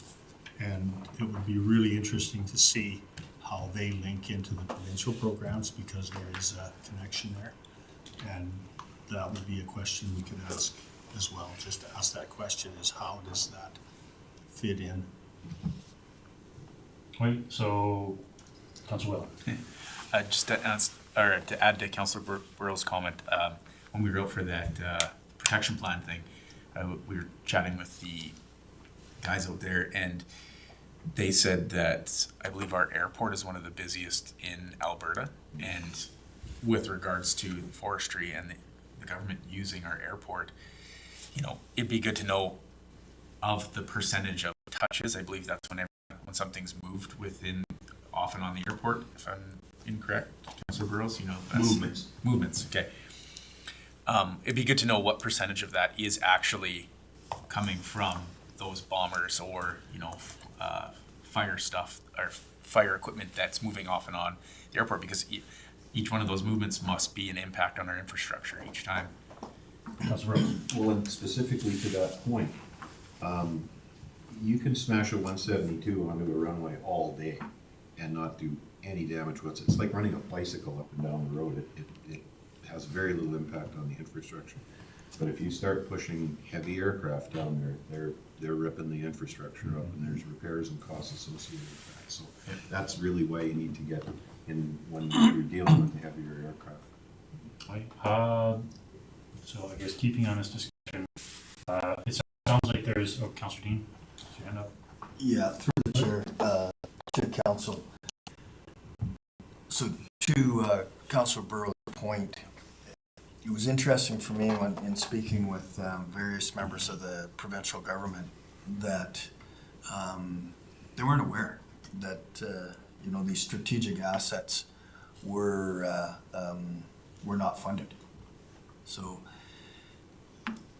And it would be really interesting to see how they link into the provincial programs, because there is a connection there. And that would be a question we could ask as well. Just to ask that question is, how does that fit in? Wait, so Councillor Whelan? Just to ask or to add to Councillor Burrow's comment, when we wrote for that protection plan thing, we were chatting with the guys out there, and they said that I believe our airport is one of the busiest in Alberta, and with regards to forestry and the government using our airport, you know, it'd be good to know of the percentage of touches. I believe that's when something's moved within, often on the airport, if I'm incorrect, Councilor Burrows, you know. Movements, okay. It'd be good to know what percentage of that is actually coming from those bombers or, you know, fire stuff or fire equipment that's moving off and on the airport, because each one of those movements must be an impact on our infrastructure each time. Councilor Rose. Well, and specifically to that point, you can smash a 172 onto a runway all day and not do any damage whatsoever. It's like running a bicycle up and down the road. It has very little impact on the infrastructure. But if you start pushing heavy aircraft down there, they're ripping the infrastructure up, and there's repairs and costs associated with that. So that's really why you need to get in when you're dealing with the heavier aircraft. Right. So I guess keeping on this discussion, it sounds like there's, oh, Councilor Dean, what's your hand up? Yeah, through the chair, to council. So to Councilor Burrow's point, it was interesting for me when in speaking with various members of the provincial government that they weren't aware that you know, these strategic assets were not funded. So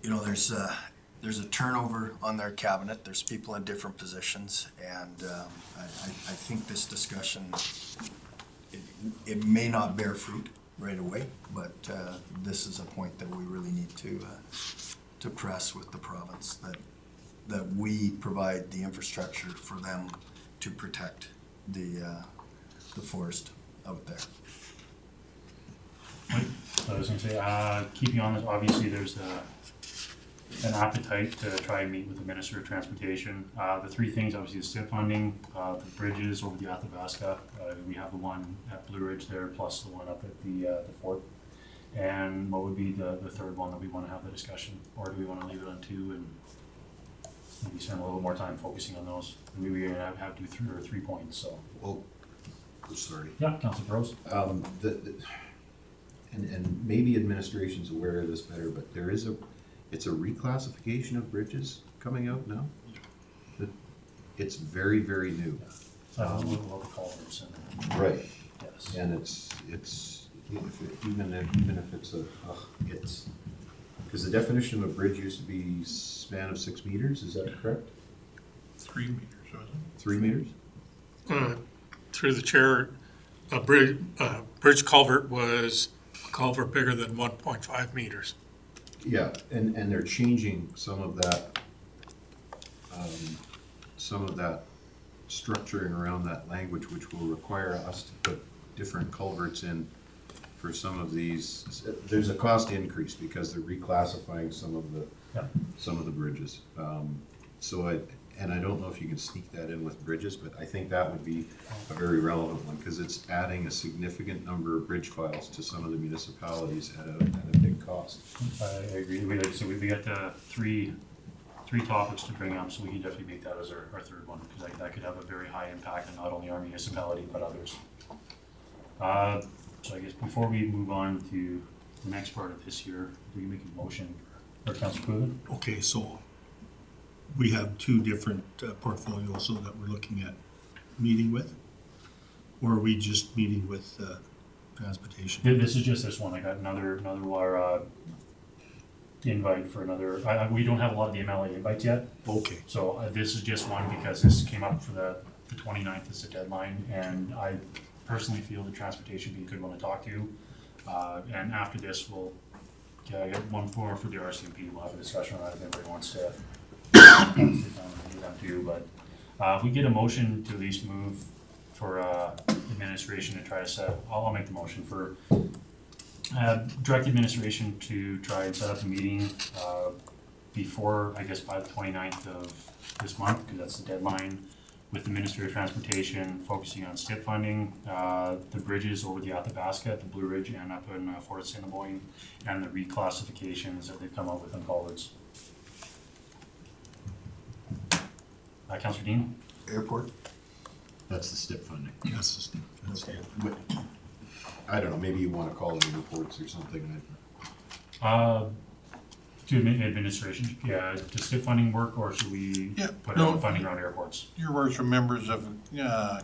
you know, there's a turnover on their cabinet. There's people in different positions, and I think this discussion it may not bear fruit right away, but this is a point that we really need to press with the province, that we provide the infrastructure for them to protect the forest out there. I was gonna say, keeping on this, obviously there's an appetite to try and meet with the Minister of Transportation. The three things, obviously the STIP funding, the bridges over the Athabasca, we have the one at Blue Ridge there, plus the one up at the fort. And what would be the third one that we wanna have the discussion, or do we wanna leave it on two and maybe spend a little more time focusing on those? Maybe we're gonna have to do 3 points, so. Well, sorry. Yeah, Councilor Burrows. And maybe administration's aware of this better, but it's a reclassification of bridges coming out now. It's very, very new. Local culverts and. Right. Yes. And it's even if it's because the definition of a bridge used to be span of 6 meters, is that correct? 3 meters, wasn't it? 3 meters? Through the chair, a bridge culvert was a culvert bigger than 1.5 meters. Yeah, and they're changing some of that structuring around that language, which will require us to put different culverts in for some of these. There's a cost increase because they're reclassifying some of the bridges. And I don't know if you can sneak that in with bridges, but I think that would be a very relevant one, because it's adding a significant number of bridge files to some of the municipalities at a big cost. I agree. We got three topics to bring up, so we can definitely make that as our third one, because that could have a very high impact on not only our municipality but others. So I guess before we move on to the next part of this here, do we make a motion for Councilor Coogan? Okay, so we have two different portfolios so that we're looking at meeting with, or are we just meeting with transportation? This is just this one. I got another invite for another. We don't have a lot of the MLA invites yet. Okay. So this is just one because this came up for the 29th is the deadline, and I personally feel the transportation would be a good one to talk to. And after this, we'll get one more for the RCMP. We'll have a discussion on that if anybody wants to sit down and do that too. But if we get a motion to at least move for administration to try to set, I'll make the motion for direct administration to try and set up a meeting before, I guess, by the 29th of this month, because that's the deadline, with the Ministry of Transportation focusing on STIP funding, the bridges over the Athabasca at the Blue Ridge and up in Fort Assiniboine, and the reclassifications that they've come up with on culverts. Councillor Dean? Airport? That's the STIP funding. Yes, that's it. I don't know, maybe you wanna call it reports or something. To administration, yeah, does STIP funding work, or should we Yeah, put no. funding around airports? Your words are members of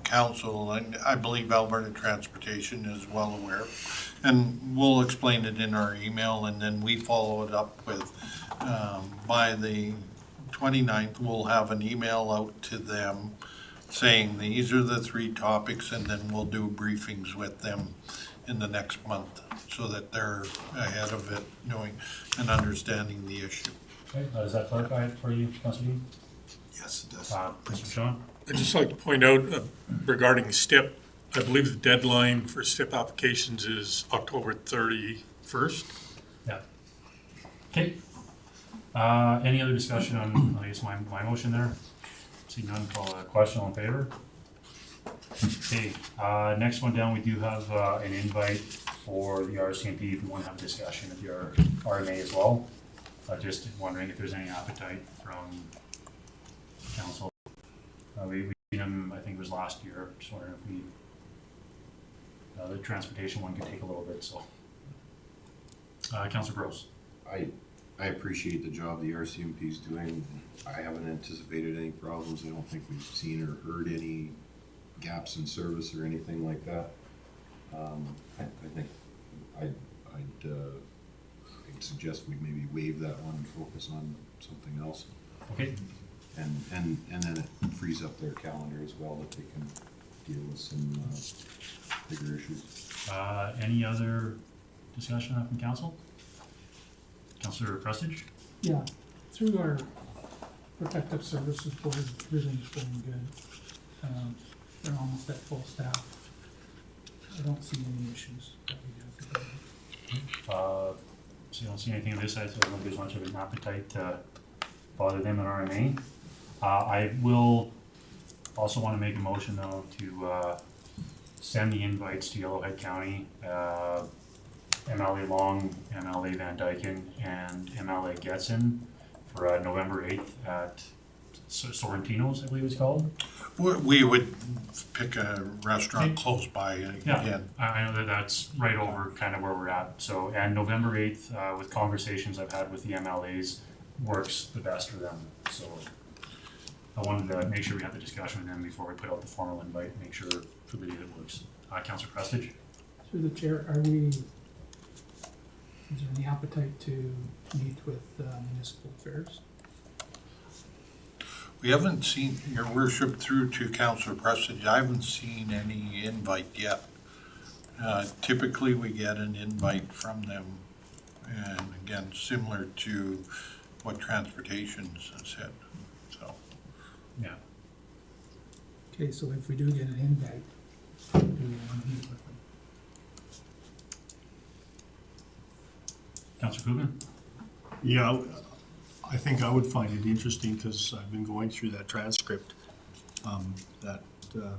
council, and I believe Alberta Transportation is well aware. And we'll explain it in our email, and then we follow it up with, by the 29th, we'll have an email out to them saying these are the 3 topics, and then we'll do briefings with them in the next month so that they're ahead of it, knowing and understanding the issue. Okay, does that clarify it for you, Councillor Dean? Yes, it does. Mr. Sean? I'd just like to point out regarding STIP, I believe the deadline for STIP applications is October 31st. Yeah. Okay. Any other discussion on, I guess, my motion there? See none, call a question, all in favor? Okay, next one down, we do have an invite for the RCMP if you want to have a discussion with your RMA as well. Just wondering if there's any appetite from council. We've seen them, I think it was last year, just wondering if we, the transportation one could take a little bit, so. Councilor Gross. I appreciate the job the RCMP is doing. I haven't anticipated any problems. I don't think we've seen or heard any gaps in service or anything like that. I think I'd suggest we maybe waive that one and focus on something else. Okay. And then it frees up their calendar as well, that they can deal with some bigger issues. Any other discussion from council? Councillor Prestige? Yeah, through our protective services board, everything's going good. They're almost at full staff. I don't see any issues that we have to deal with. So you don't see anything on this side, so I don't think there's much of an appetite to bother them in RMA. I will also want to make a motion though to send the invites to Yellowhead County, MLA Long, MLA Van Dyken, and MLA Getson for November 8th at Sorrentino's, I believe it's called. We would pick a restaurant close by again. I know that's right over kind of where we're at. So, and November 8th, with conversations I've had with the MLAs, works the best for them. So I wanted to make sure we had the discussion with them before we put out the formal invite, make sure for the day that works. Councilor Prestige? Through the chair, is there any appetite to meet with municipal affairs? We haven't seen, your worship, through to Councilor Prestige, I haven't seen any invite yet. Typically, we get an invite from them, and again, similar to what Transportation's said, so. Yeah. Okay, so if we do get an invite, do we want to meet with them? Councilor Coogan? Yeah, I think I would find it interesting, because I've been going through that transcript that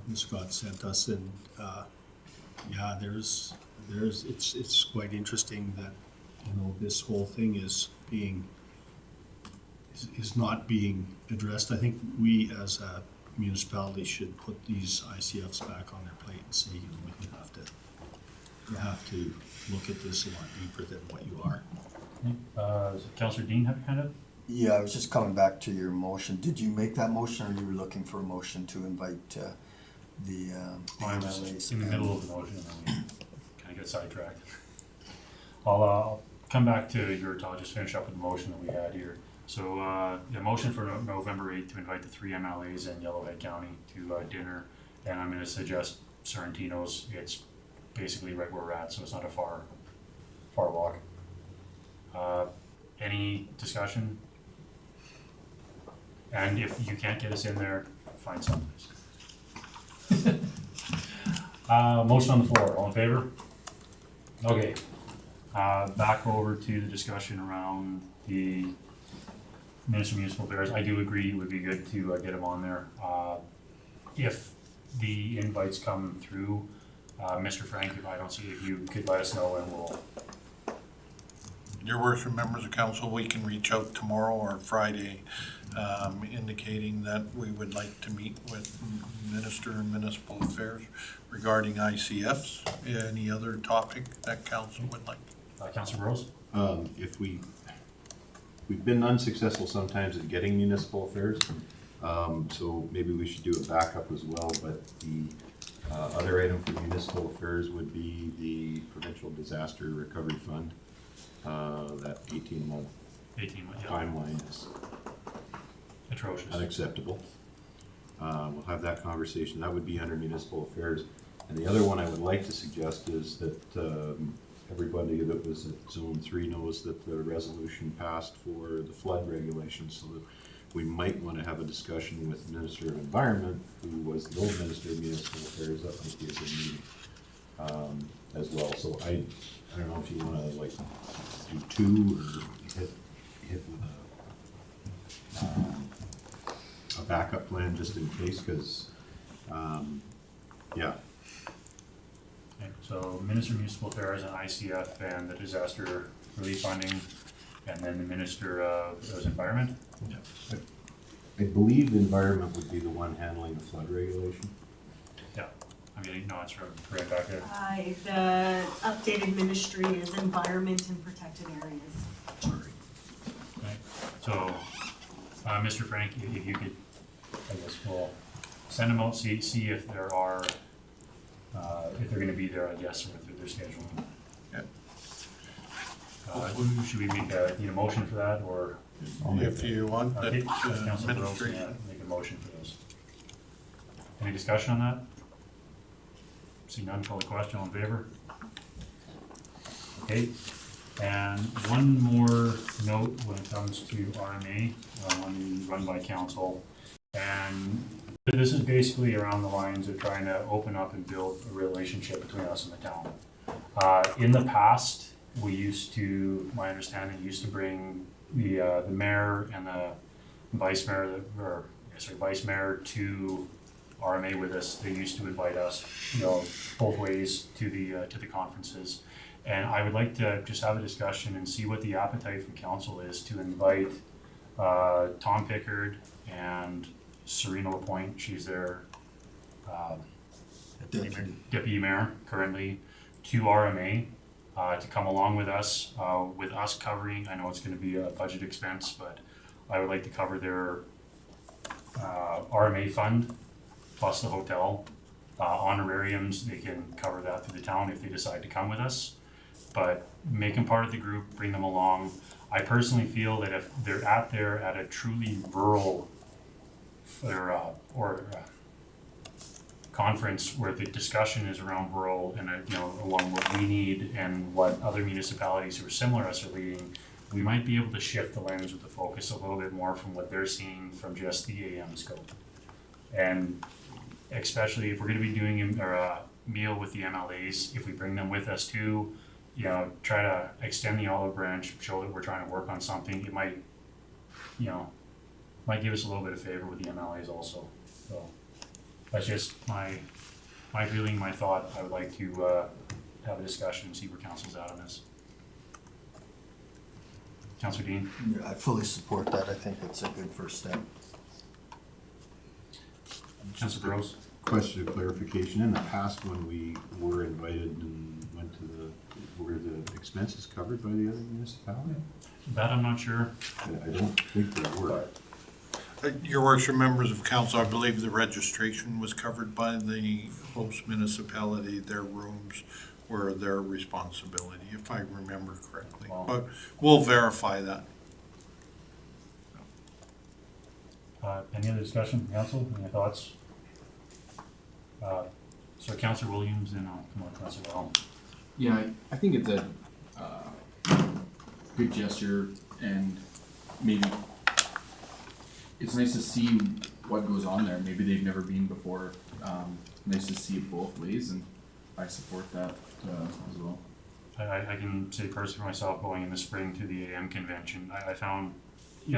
Ms. Scott sent us, and yeah, it's quite interesting that, this whole thing is not being addressed. I think we as a municipality should put these ICFs back on their plate and say, you have to look at this a lot deeper than what you are. Councilor Dean have your hand up? Yeah, I was just coming back to your motion. Did you make that motion, or you were looking for a motion to invite the I was MLAs? in the middle of the motion and then we kind of get sidetracked. I'll come back to yours. I'll just finish up with the motion that we had here. So the motion for November 8th to invite the 3 MLAs in Yellowhead County to dinner, and I'm going to suggest Sorrentino's. It's basically right where we're at, so it's not a far walk. Any discussion? And if you can't get us in there, find something. Motion on the floor, all in favor? Okay. Back over to the discussion around the Minister of Municipal Affairs. I do agree it would be good to get him on there. if the invites come through, Mr. Frank, if I don't see, if you could let us know and we'll, Your worship, members of council, we can reach out tomorrow or Friday, indicating that we would like to meet with Minister of Municipal Affairs regarding ICFs. Any other topic that council would like? Councilor Rose? We've been unsuccessful sometimes at getting municipal affairs, so maybe we should do a backup as well, but the other item for municipal affairs would be the Provincial Disaster Recovery Fund. That 18-month 18, yeah, timeline is atrocious. unacceptable. We'll have that conversation. That would be under municipal affairs. And the other one I would like to suggest is that everybody that was at Zone 3 knows that the resolution passed for the flood regulations, so that we might want to have a discussion with the Minister of Environment, who was the old Minister of Municipal Affairs. That might be a good meeting as well. So I don't know if you want to like do two or hit with a backup plan just in case, because yeah. Okay, so Minister of Municipal Affairs and ICF and the disaster relief funding, and then the Minister of Environment. I believe the environment would be the one handling the flood regulation. Yeah, I mean, no, it's right back there. The updated ministry is environment and protected areas. Okay, so, Mr. Frank, if you could, I guess we'll send them out, see if there are, if they're gonna be there, I guess, or if they're scheduling. Yep. Should we need a motion for that, or? If you want that Okay, Councilor Rose, administration. yeah, make a motion for those. Any discussion on that? See none, call the question, all in favor? Okay, and one more note when it comes to RMA, run by council. And this is basically around the lines of trying to open up and build a relationship between us and the town. In the past, we used to, my understanding, used to bring the mayor and the vice mayor, vice mayor to RMA with us. They used to invite us, both ways to the conferences. And I would like to just have a discussion and see what the appetite from council is to invite Tom Pickard and Serena LaPointe. She's their deputy mayor currently, to RMA. To come along with us covering, I know it's gonna be a budget expense, but I would like to cover their RMA fund plus the hotel. Honorariums, they can cover that through the town if they decide to come with us. But make them part of the group, bring them along. I personally feel that if they're at a truly rural conference where the discussion is around rural and along what we need and what other municipalities who are similar to us are leading, we might be able to shift the lens with the focus a little bit more from what they're seeing from just the AM scope. And especially if we're going to be doing a meal with the MLAs, if we bring them with us too, try to extend the olive branch, show that we're trying to work on something. It might give us a little bit of favor with the MLAs also. So that's just my feeling, my thought. I would like to have a discussion and see where council's at on this. Councilor Dean? I fully support that. I think it's a good first step. Councilor Rose? Question of clarification, in the past when we were invited and went to were the expenses covered by the other municipality? That I'm not sure. I don't think they were. Your worship, members of council, I believe the registration was covered by the host municipality. Their rooms were their responsibility, if I remember correctly. Wow. But we'll verify that. Any other discussion, council? Any thoughts? So Councilor Williams and come on, Councilor Hall. Yeah, I think it's a good gesture, and maybe it's nice to see what goes on there. Maybe they've never been before. Nice to see it both ways, and I support that as well. I can say personally for myself, going in the spring to the AM convention, I found, you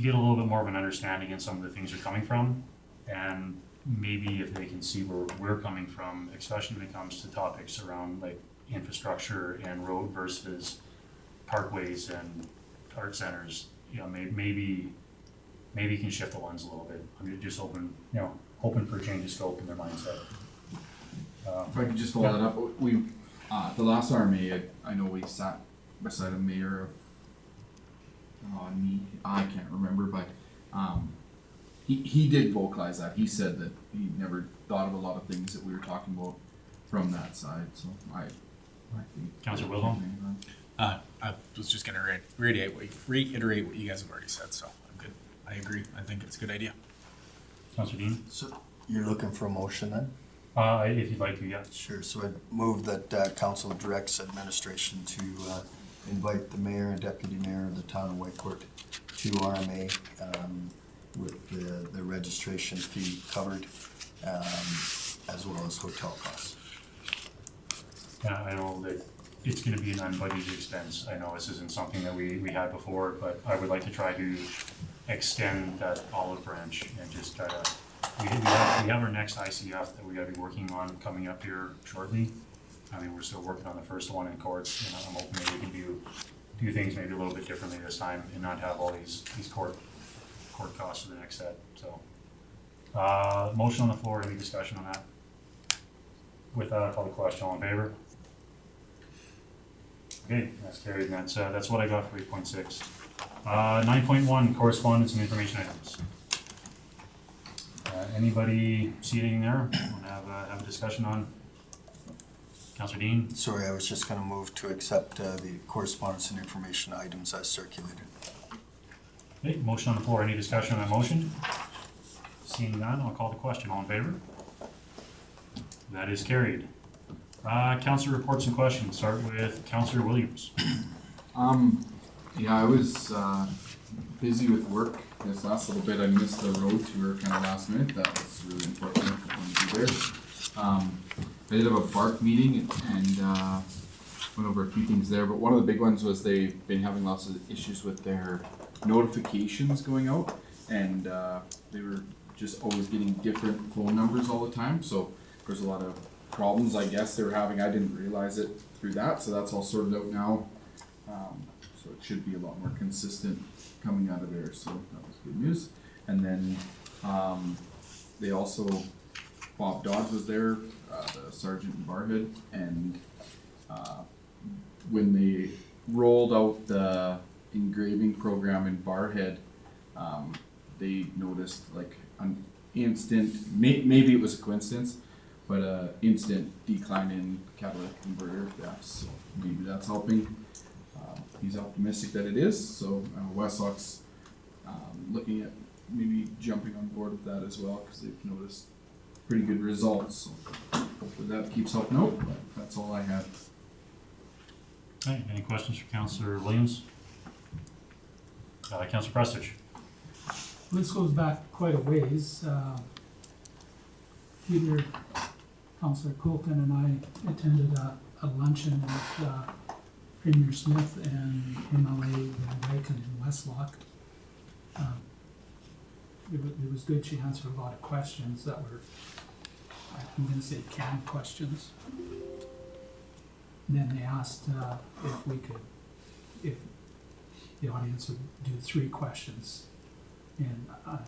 get a little bit more of an understanding in some of the things you're coming from. And maybe if they can see where we're coming from, especially when it comes to topics around like infrastructure and road versus parkways and art centers, you know, maybe you can shift the lens a little bit. I'm just hoping for a change of scope in their mindset. If I could just follow that up, we, the last RMA, I know we sat beside a mayor of, I can't remember, but, he did vocalize that. He said that he never thought of a lot of things that we were talking about from that side, so I think. Councillor Wilhelm? I was just gonna reiterate what you guys have already said, so I'm good. I agree. I think it's a good idea. Councillor Dean? So you're looking for a motion then? If you'd like to, yeah. Sure, so I move that council directs administration to invite the mayor and deputy mayor of the town of Whitecourt to RMA with the registration fee covered, as well as hotel costs. Yeah, I know that it's gonna be an unbudgeted expense. I know this isn't something that we had before, but I would like to try to extend that olive branch and just try to, we have our next ICF that we gotta be working on coming up here shortly. I mean, we're still working on the first one in courts, and I'm hoping that we can do things maybe a little bit differently this time and not have all these court costs for the next set, so. Motion on the floor, any discussion on that? With that, I'll call the question, all in favor? Okay, that's carried, and that's what I got for 8.6. 9.1, correspondence and information items. Anybody see anything there? Want to have a discussion on? Councillor Dean? Sorry, I was just gonna move to accept the correspondence and information items as circulated. Okay, motion on the floor, any discussion on that motion? Seeing none, I'll call the question, all in favor? That is carried. Councillor reports and questions, start with Councillor Williams. Yeah, I was busy with work this last little bit. I missed the road tour kind of last minute. That was really important to be there. I did have a BARC meeting and went over a few things there, but one of the big ones was they've been having lots of issues with their notifications going out, and they were just always getting different phone numbers all the time, so there's a lot of problems I guess they were having. I didn't realize it through that, so that's all sorted out now. So it should be a lot more consistent coming out of there, so that was good news. And then they also, Bob Dodge was there, the sergeant in Barhead, and when they rolled out the engraving program in Barhead, they noticed like an instant, maybe it was a coincidence, but instant decline in catalytic converter thefts, so maybe that's helping. He's optimistic that it is, so Westlock's looking at maybe jumping on board with that as well, because they've noticed pretty good results, so hopefully that keeps helping out, but that's all I had. Okay, any questions for Councillor Williams? Councillor Prestidge? This goes back quite a ways. Peter, Councillor Colton and I attended a luncheon with Premier Smith and MLA Van Dyken in Westlock. It was good. She answered a lot of questions that were, I'm gonna say canned questions. And then they asked if the audience would do 3 questions. And I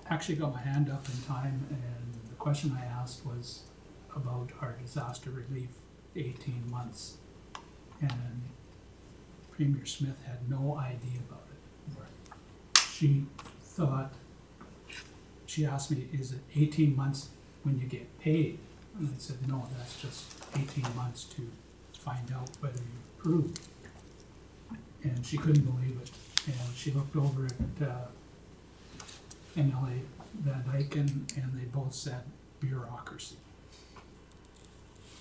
actually got my hand up in time, and the question I asked was about our disaster relief 18 months. And Premier Smith had no idea about it. She asked me, is it 18 months when you get paid? And I said, no, that's just 18 months to find out whether you approved. And she couldn't believe it. And she looked over at MLA Van Dyken, and they both said bureaucracy.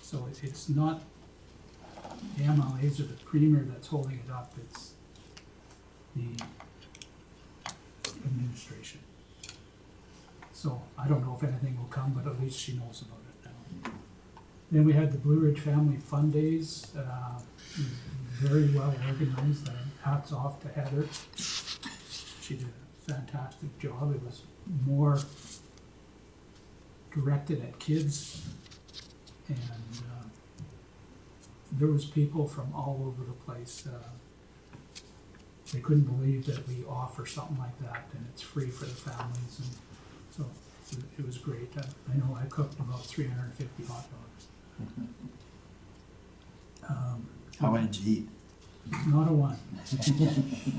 So it's not the MLAs or the premier that's holding it up, it's the administration. So I don't know if anything will come, but at least she knows about it now. Then we had the Blue Ridge Family Fun Days, very well organized. Hats off to Heather. She did a fantastic job. It was more directed at kids. And there was people from all over the place. They couldn't believe that we offer something like that, and it's free for the families, and so it was great. I know I cooked about 350 hot dogs. How many did you eat? Not a one.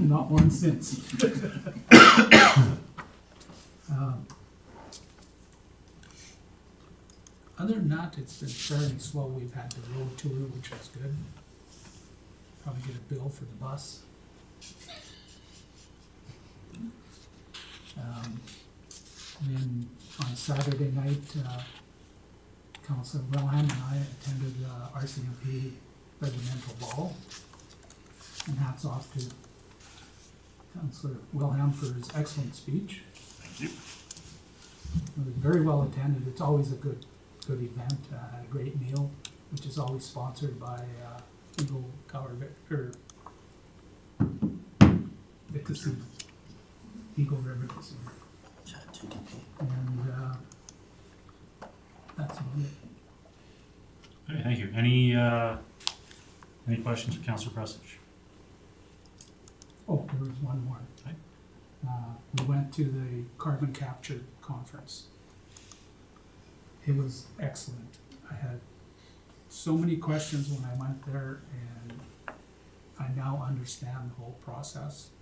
Not one since. Other than that, it's been fairly slow. We've had the road tour, which was good. Probably get a bill for the bus. Then on Saturday night, Councillor Wilhelm and I attended RCMP regimental ball. And hats off to Councillor Wilhelm for his excellent speech. Thank you. It was very well attended. It's always a good event. Had a great meal, which is always sponsored by Eagle Tower the casino, Eagle River Casino. And that's about it. Okay, thank you. Any questions for Councillor Prestidge? Oh, there was one more. Okay. We went to the carbon capture conference. It was excellent. I had so many questions when I went there, and I now understand the whole process.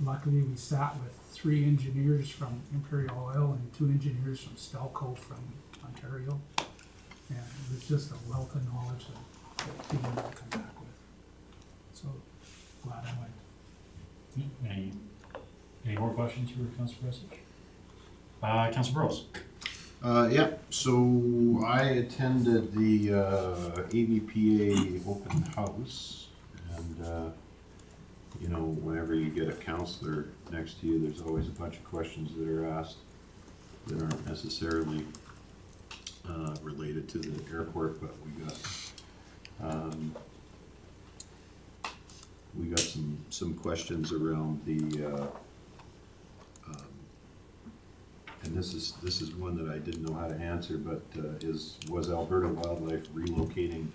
Luckily, we sat with 3 engineers from Imperial Oil and 2 engineers from Stelco from Ontario. And it was just a wealth of knowledge that people would come back with. So glad I went. Any more questions for Councillor Prestidge? Councillor Burrows. Yeah, so I attended the ABPA open house, and you know, whenever you get a counselor next to you, there's always a bunch of questions that are asked that aren't necessarily related to the airport, but we got some questions around the and this is one that I didn't know how to answer, but was Alberta Wildlife relocating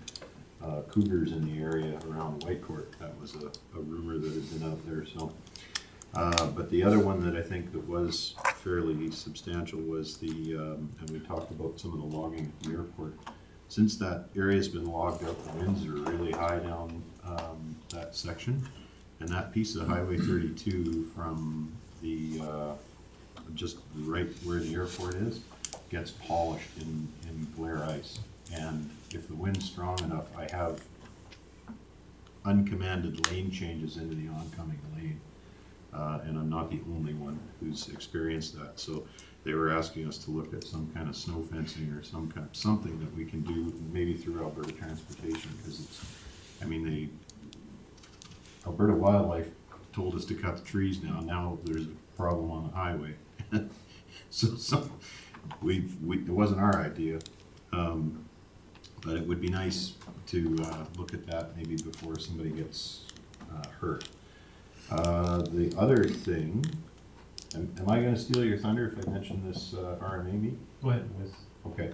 cougars in the area around Whitecourt? That was a rumor that had been out there. So, but the other one that I think that was fairly substantial was and we talked about some of the logging at the airport. Since that area's been logged out, the winds are really high down that section, and that piece of Highway 32 from the just right where the airport is gets polished in glare ice. And if the wind's strong enough, I have uncommanded lane changes into the oncoming lane, and I'm not the only one who's experienced that. So they were asking us to look at some kind of snow fencing or something that we can do maybe through Alberta Transportation, because Alberta Wildlife told us to cut the trees down. Now there's a problem on the highway. so it wasn't our idea, but it would be nice to look at that maybe before somebody gets hurt. The other thing, am I going to steal your thunder if I mention this RMA meet? Go ahead. Okay.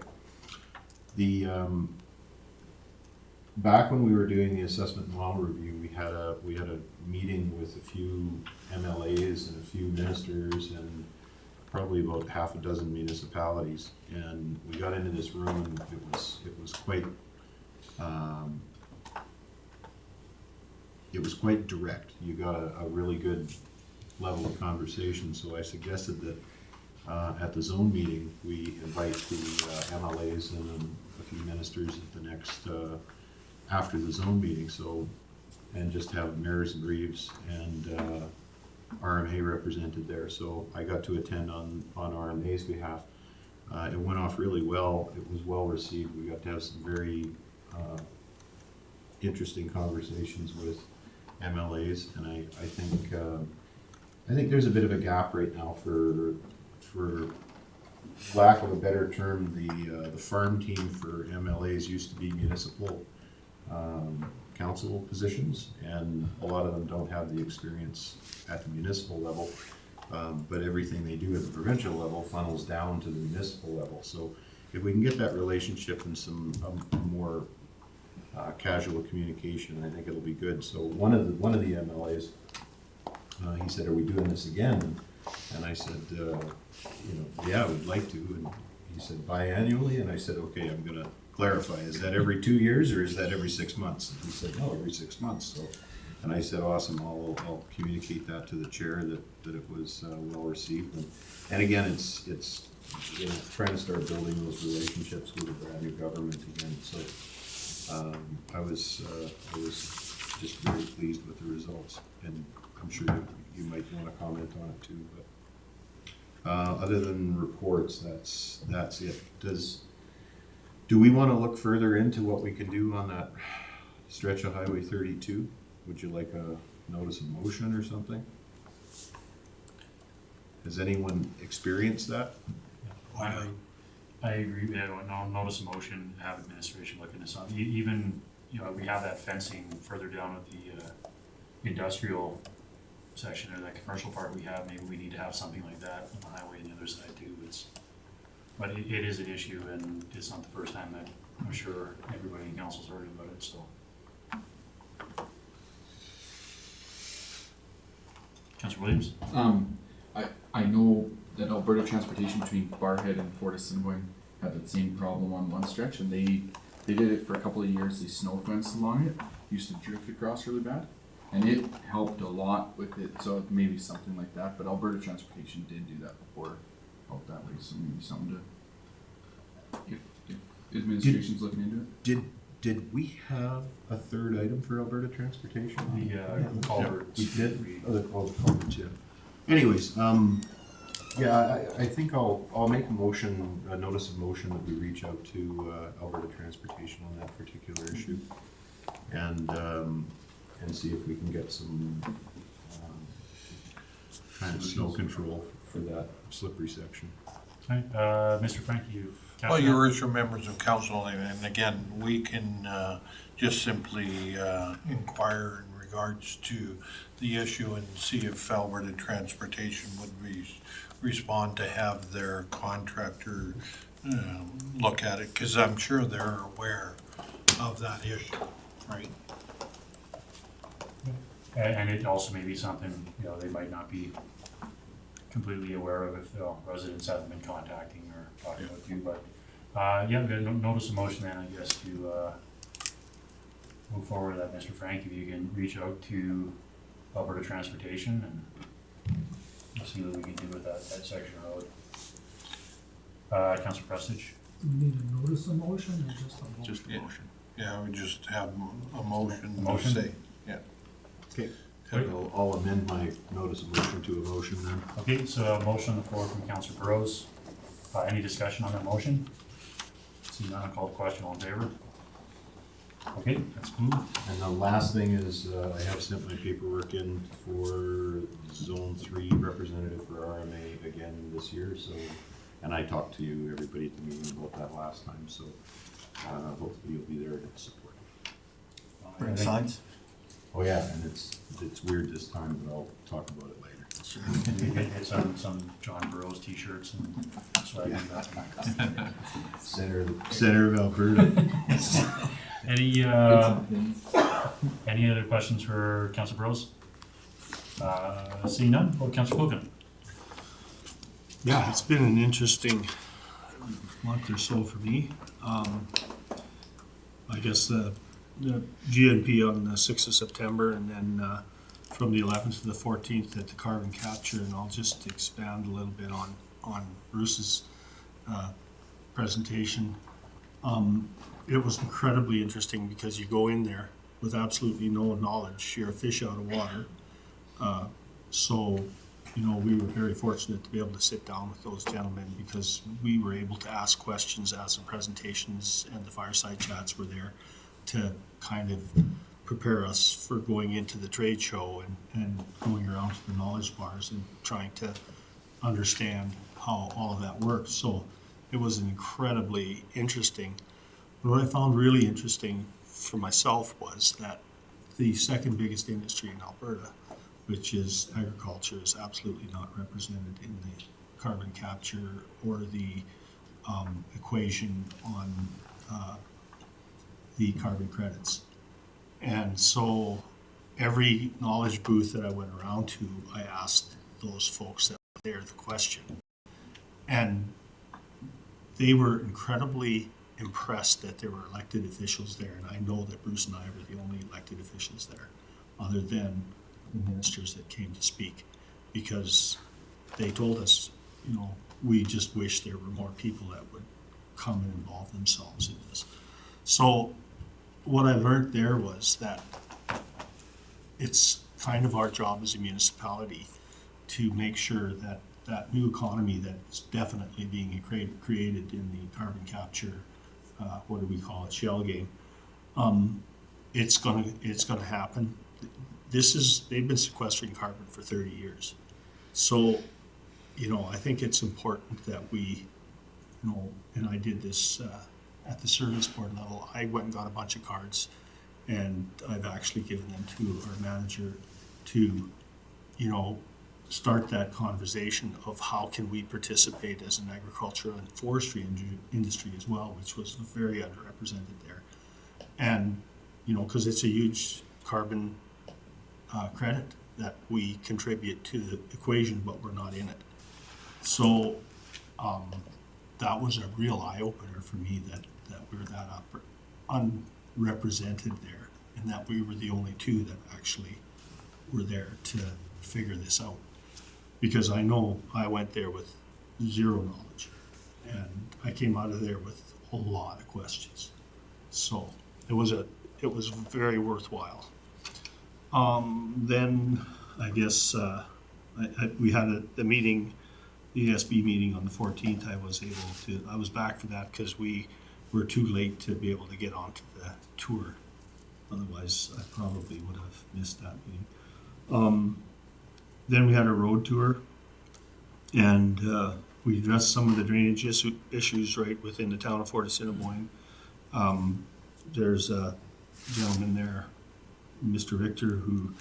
The back when we were doing the assessment and well review, we had a meeting with a few MLAs and a few ministers and probably about half a dozen municipalities, and we got into this room, and it was quite direct. You got a really good level of conversation. So I suggested that at the zone meeting we invite the MLAs and a few ministers at the next after the zone meeting. So, and just have mayors and reeves and RMA represented there. So I got to attend on RMA's behalf. It went off really well. It was well received. We got to have some very interesting conversations with MLAs, and I think there's a bit of a gap right now for lack of a better term. The farm team for MLAs used to be municipal council positions, and a lot of them don't have the experience at the municipal level. But everything they do at the provincial level funnels down to the municipal level. So if we can get that relationship and some more casual communication, I think it'll be good. So one of the MLAs, he said, "Are we doing this again?" And I said, "Yeah, we'd like to." And he said, "Biannually?" And I said, "Okay, I'm gonna clarify. Is that every 2 years or is that every 6 months?" And he said, "No, every 6 months." So, and I said, "Awesome. I'll communicate that to the chair that it was well received." And again, it's trying to start building those relationships with a brand new government again. So I was just very pleased with the results, and I'm sure you might want to comment on it too. But other than reports, that's it. Do we want to look further into what we can do on that stretch of Highway 32? Would you like a notice of motion or something? Has anyone experienced that? I agree, notice a motion, have administration look into something, even, we have that fencing further down at the industrial section or that commercial part we have, maybe we need to have something like that on the highway on the other side too. But it is an issue, and it's not the first time that I'm sure everybody in council's heard about it, so. Councilor Williams? I know that Alberta Transportation between Barhead and Fort Assiniboine had that same problem on one stretch, and they did it for a couple of years. They snow fenced along it, used to drift across really bad, and it helped a lot with it. So maybe something like that. But Alberta Transportation did do that before, helped that way. So maybe something to, if administration's looking into it. Did we have a third item for Alberta Transportation? The culverts. We did. Oh, the culverts, yeah. Anyways, I think I'll make a notice of motion that we reach out to Alberta Transportation on that particular issue, and see if we can get some kind of snow control for that slippery section. Alright, Mr. Frank, you. Well, your worship, members of council, and again, we can just simply inquire in regards to the issue and see if Alberta Transportation would respond to have their contractor look at it, because I'm sure they're aware of that issue, right? And it also may be something, they might not be completely aware of if residents haven't been contacting or talking with you, but we got a notice of motion then, I guess, to move forward with that, Mr. Frank, if you can reach out to Alberta Transportation and see what we can do with that section of road. Councilor Prestige? Do we need a notice of motion or just a motion? Just a motion. Yeah, we just have a motion. Motion? To say, yeah. Okay. I'll amend my notice of motion to a motion then. Okay, so a motion on the floor from Councilor Burrows. Any discussion on that motion? See none, I'll call the question, all in favor? Okay, that's moved. And the last thing is, I have sent my paperwork in for Zone 3 representative for RMA again this year, so, and I talked to you, everybody at the meeting about that last time, so hopefully you'll be there to support it. Bring signs? Oh yeah, and it's weird this time, but I'll talk about it later. Get some John Burrows t-shirts and swag. Yeah. Center of Alberta. Any other questions for Councilor Burrows? Seeing none, well, Councilor Cogan. Yeah, it's been an interesting month or so for me. I guess the GNP on the 6th of September, and then from the 11th to the 14th at the carbon capture, and I'll just expand a little bit on Bruce's presentation. It was incredibly interesting because you go in there with absolutely no knowledge. You're a fish out of water. So, we were very fortunate to be able to sit down with those gentlemen because we were able to ask questions as the presentations and the fireside chats were there to kind of prepare us for going into the trade show and going around to the knowledge bars and trying to understand how all of that works. So it was incredibly interesting. But what I found really interesting for myself was that the second biggest industry in Alberta which is agriculture is absolutely not represented in the carbon capture or the equation on the carbon credits. And so every knowledge booth that I went around to, I asked those folks that were there the question. And they were incredibly impressed that there were elected officials there. And I know that Bruce and I were the only elected officials there, other than the ministers that came to speak, because they told us, you know, we just wish there were more people that would come and involve themselves in this. So what I learned there was that it's kind of our job as a municipality to make sure that that new economy that's definitely being created in the carbon capture, what do we call it, shell game, it's gonna happen. They've been sequestering carbon for 30 years. So, you know, I think it's important that we, you know, and I did this at the service board level. I went and got a bunch of cards, and I've actually given them to our manager to, you know, start that conversation of how can we participate as an agriculture and forestry industry as well, which was very underrepresented there. And, you know, because it's a huge carbon credit that we contribute to the equation, but we're not in it. So that was a real eye-opener for me that we were that unrepresented there, and that we were the only two that actually were there to figure this out. Because I know I went there with zero knowledge, and I came out of there with a lot of questions. So it was very worthwhile. Then I guess we had the meeting, the ESB meeting on the 14th. I was back for that because we were too late to be able to get onto the tour. Otherwise, I probably would have missed that meeting. Then we had a road tour, and we addressed some of the drainage issues right within the town of Fort Assiniboine. There's a gentleman there, Mr. Victor, who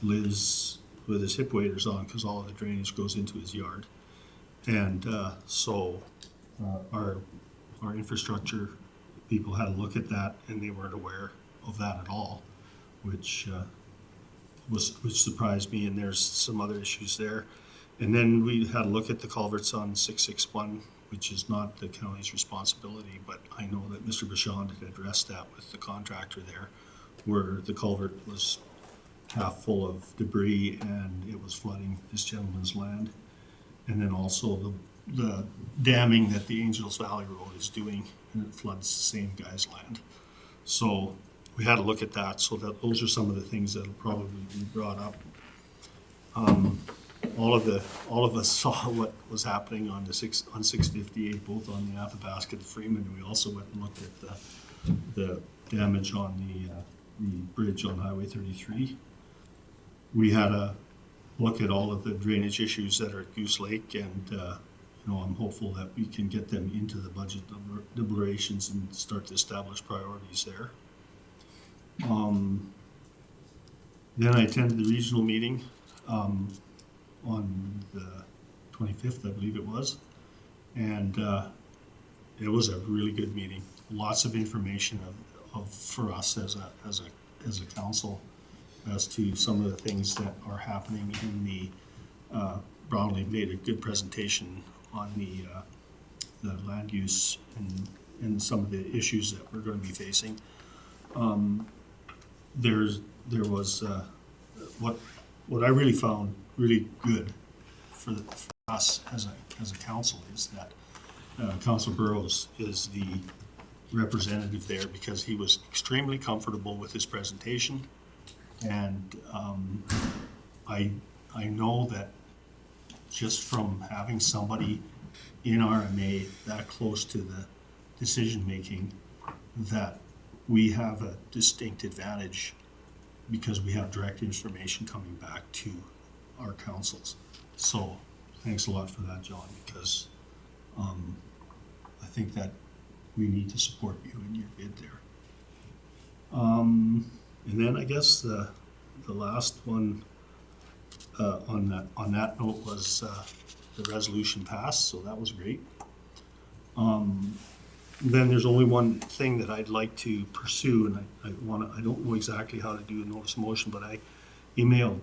lives with his hip waders on because all of the drainage goes into his yard. And so our infrastructure people had a look at that, and they weren't aware of that at all, which surprised me. And there's some other issues there. And then we had a look at the culverts on 661, which is not the county's responsibility, but I know that Mr. Bichon had addressed that with the contractor there, where the culvert was half full of debris and it was flooding this gentleman's land. And then also the damming that the Angels Valley Road is doing, and it floods the same guy's land. So we had to look at that. So that those are some of the things that'll probably be brought up. All of us saw what was happening on 658, both on the Athabasca to Freeman, and we also went and looked at the damage on the bridge on Highway 33. We had a look at all of the drainage issues that are at Goose Lake, and you know, I'm hopeful that we can get them into the budget deliberations and start to establish priorities there. Then I attended the regional meeting on the 25th, I believe it was, and it was a really good meeting. Lots of information for us as a council as to some of the things that are happening in the Brownlee made a good presentation on the land use and some of the issues that we're going to be facing. There was what I really found really good for us as a council is that Councilor Burrows is the representative there because he was extremely comfortable with his presentation, and I know that just from having somebody in RMA that close to the decision making, that we have a distinct advantage because we have direct information coming back to our councils. So thanks a lot for that, John, because I think that we need to support you in your bid there. And then I guess the last one on that note was, the resolution passed, so that was great. Then there's only one thing that I'd like to pursue, and I don't know exactly how to do a notice of motion, but I emailed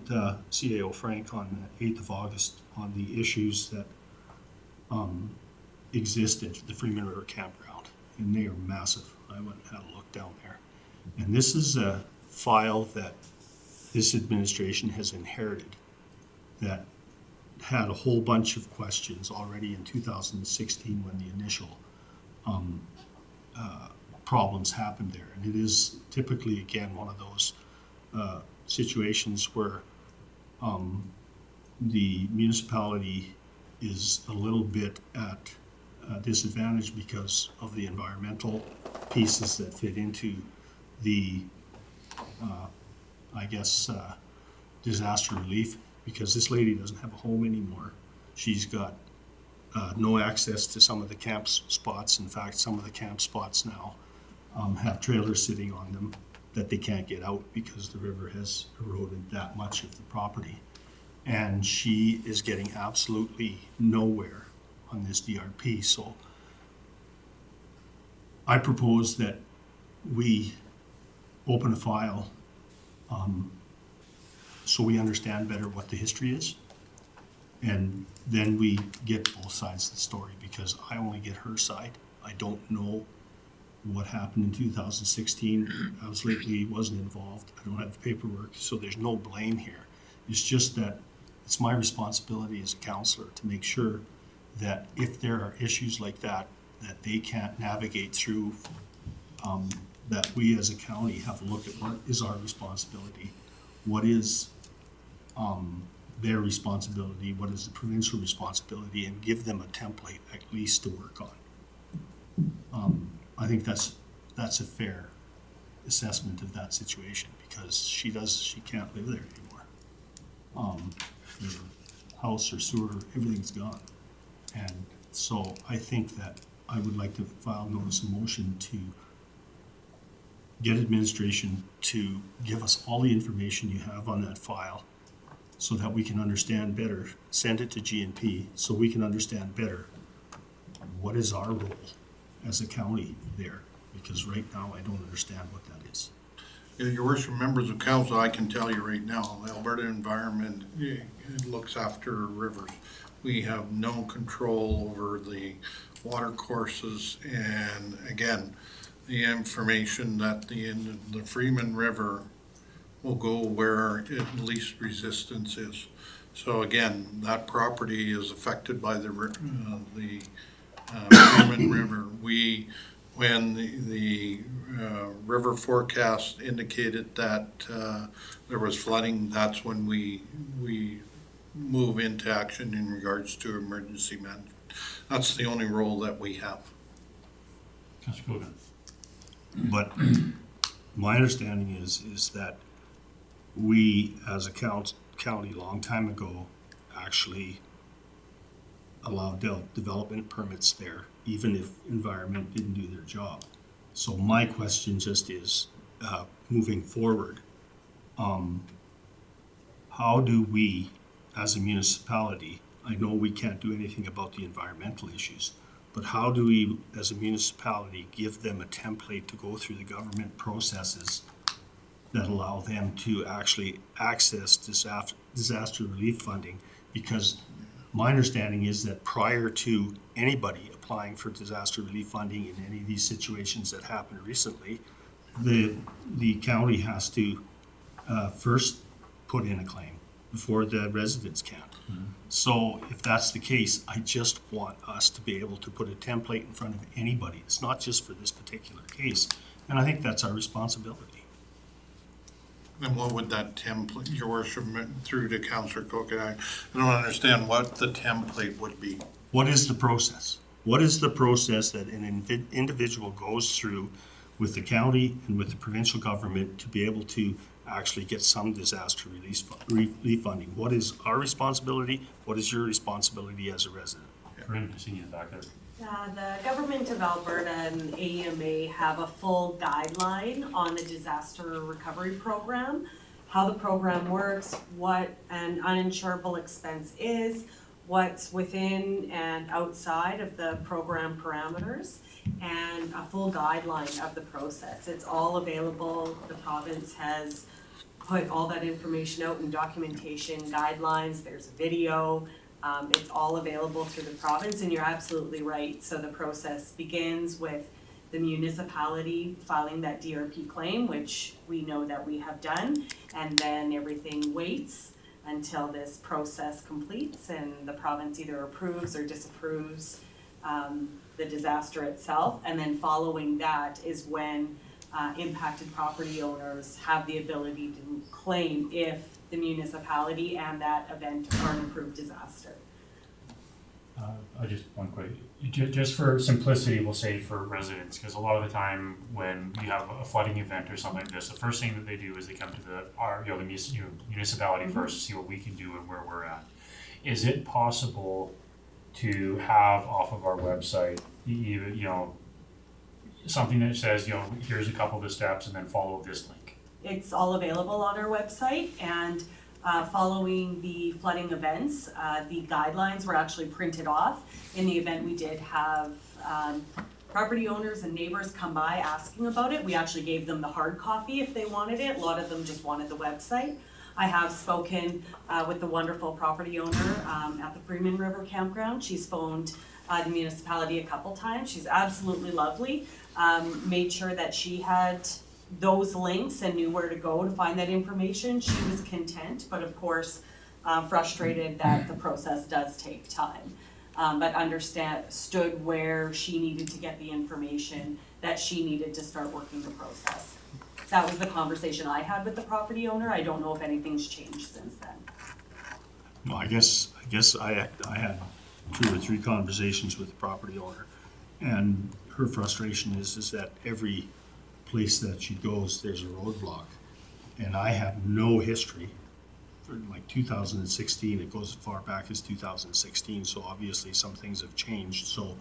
CAO Frank on the 8th of August on the issues that exist at the Freeman River Campground, and they are massive. I went and had a look down there. And this is a file that this administration has inherited that had a whole bunch of questions already in 2016 when the initial problems happened there. And it is typically, again, one of those situations where the municipality is a little bit at a disadvantage because of the environmental pieces that fit into the, disaster relief, because this lady doesn't have a home anymore. She's got no access to some of the camp spots. In fact, some of the camp spots now have trailers sitting on them that they can't get out because the river has eroded that much of the property. And she is getting absolutely nowhere on this DRP. So I propose that we open a file so we understand better what the history is. And then we get both sides of the story, because I only get her side. I don't know what happened in 2016. I wasn't involved. I don't have the paperwork, so there's no blame here. It's just that it's my responsibility as a counselor to make sure that if there are issues like that, that they can't navigate through, that we as a county have a look at what is our responsibility, what is their responsibility, what is the provincial responsibility, and give them a template at least to work on. I think that's a fair assessment of that situation, because she can't live there anymore. Her house or sewer, everything's gone. And so I think that I would like to file notice of motion to get administration to give us all the information you have on that file so that we can understand better, send it to GNP so we can understand better what is our role as a county there, because right now I don't understand what that is. Your worship, members of council, I can tell you right now, the Alberta Environment, it looks after rivers. We have no control over the water courses, and again, the information that the Freeman River will go where least resistance is. So again, that property is affected by the Freeman River. When the river forecast indicated that there was flooding, that's when we move into action in regards to emergency management. That's the only role that we have. Councilor Cogan. But my understanding is that we, as a county, long time ago, actually allowed development permits there, even if environment didn't do their job. So my question just is, moving forward, how do we, as a municipality, I know we can't do anything about the environmental issues, but how do we, as a municipality, give them a template to go through the government processes that allow them to actually access disaster relief funding? Because my understanding is that prior to anybody applying for disaster relief funding in any of these situations that happened recently, the county has to first put in a claim before the residents can. So if that's the case, I just want us to be able to put a template in front of anybody. It's not just for this particular case. And I think that's our responsibility. And what would that template, your worship, through to Councillor Cook, I don't understand what the template would be. What is the process? What is the process that an individual goes through with the county and with the provincial government to be able to actually get some disaster relief funding? What is our responsibility? What is your responsibility as a resident? Corinne, I see you back there. The Government of Alberta and AEMA have a full guideline on the disaster recovery program. how the program works, what an uninsurable expense is, what's within and outside of the program parameters, and a full guideline of the process. It's all available. The province has put all that information out in documentation, guidelines, there's a video. It's all available through the province, and you're absolutely right. So the process begins with the municipality filing that DRP claim, which we know that we have done, and then everything waits until this process completes and the province either approves or disapproves the disaster itself. And then following that is when impacted property owners have the ability to claim if the municipality and that event are an approved disaster. I just, one quick, just for simplicity, we'll say for residents, because a lot of the time when you have a flooding event or something like this, the first thing that they do is they come to the municipality first to see what we can do and where we're at. Is it possible to have off of our website, something that says, here's a couple of the steps and then follow this link? It's all available on our website, and following the flooding events, the guidelines were actually printed off. In the event we did have property owners and neighbors come by asking about it, we actually gave them the hard copy if they wanted it. A lot of them just wanted the website. I have spoken with the wonderful property owner at the Freeman River Campground. She's phoned the municipality a couple times. She's absolutely lovely. Made sure that she had those links and knew where to go to find that information. She was content, but of course frustrated that the process does take time. But understood where she needed to get the information that she needed to start working the process. That was the conversation I had with the property owner. I don't know if anything's changed since then. Well, I guess I had 2 or 3 conversations with the property owner, and her frustration is that every place that she goes, there's a roadblock. And I have no history for like 2016, it goes as far back as 2016, so obviously some things have changed. So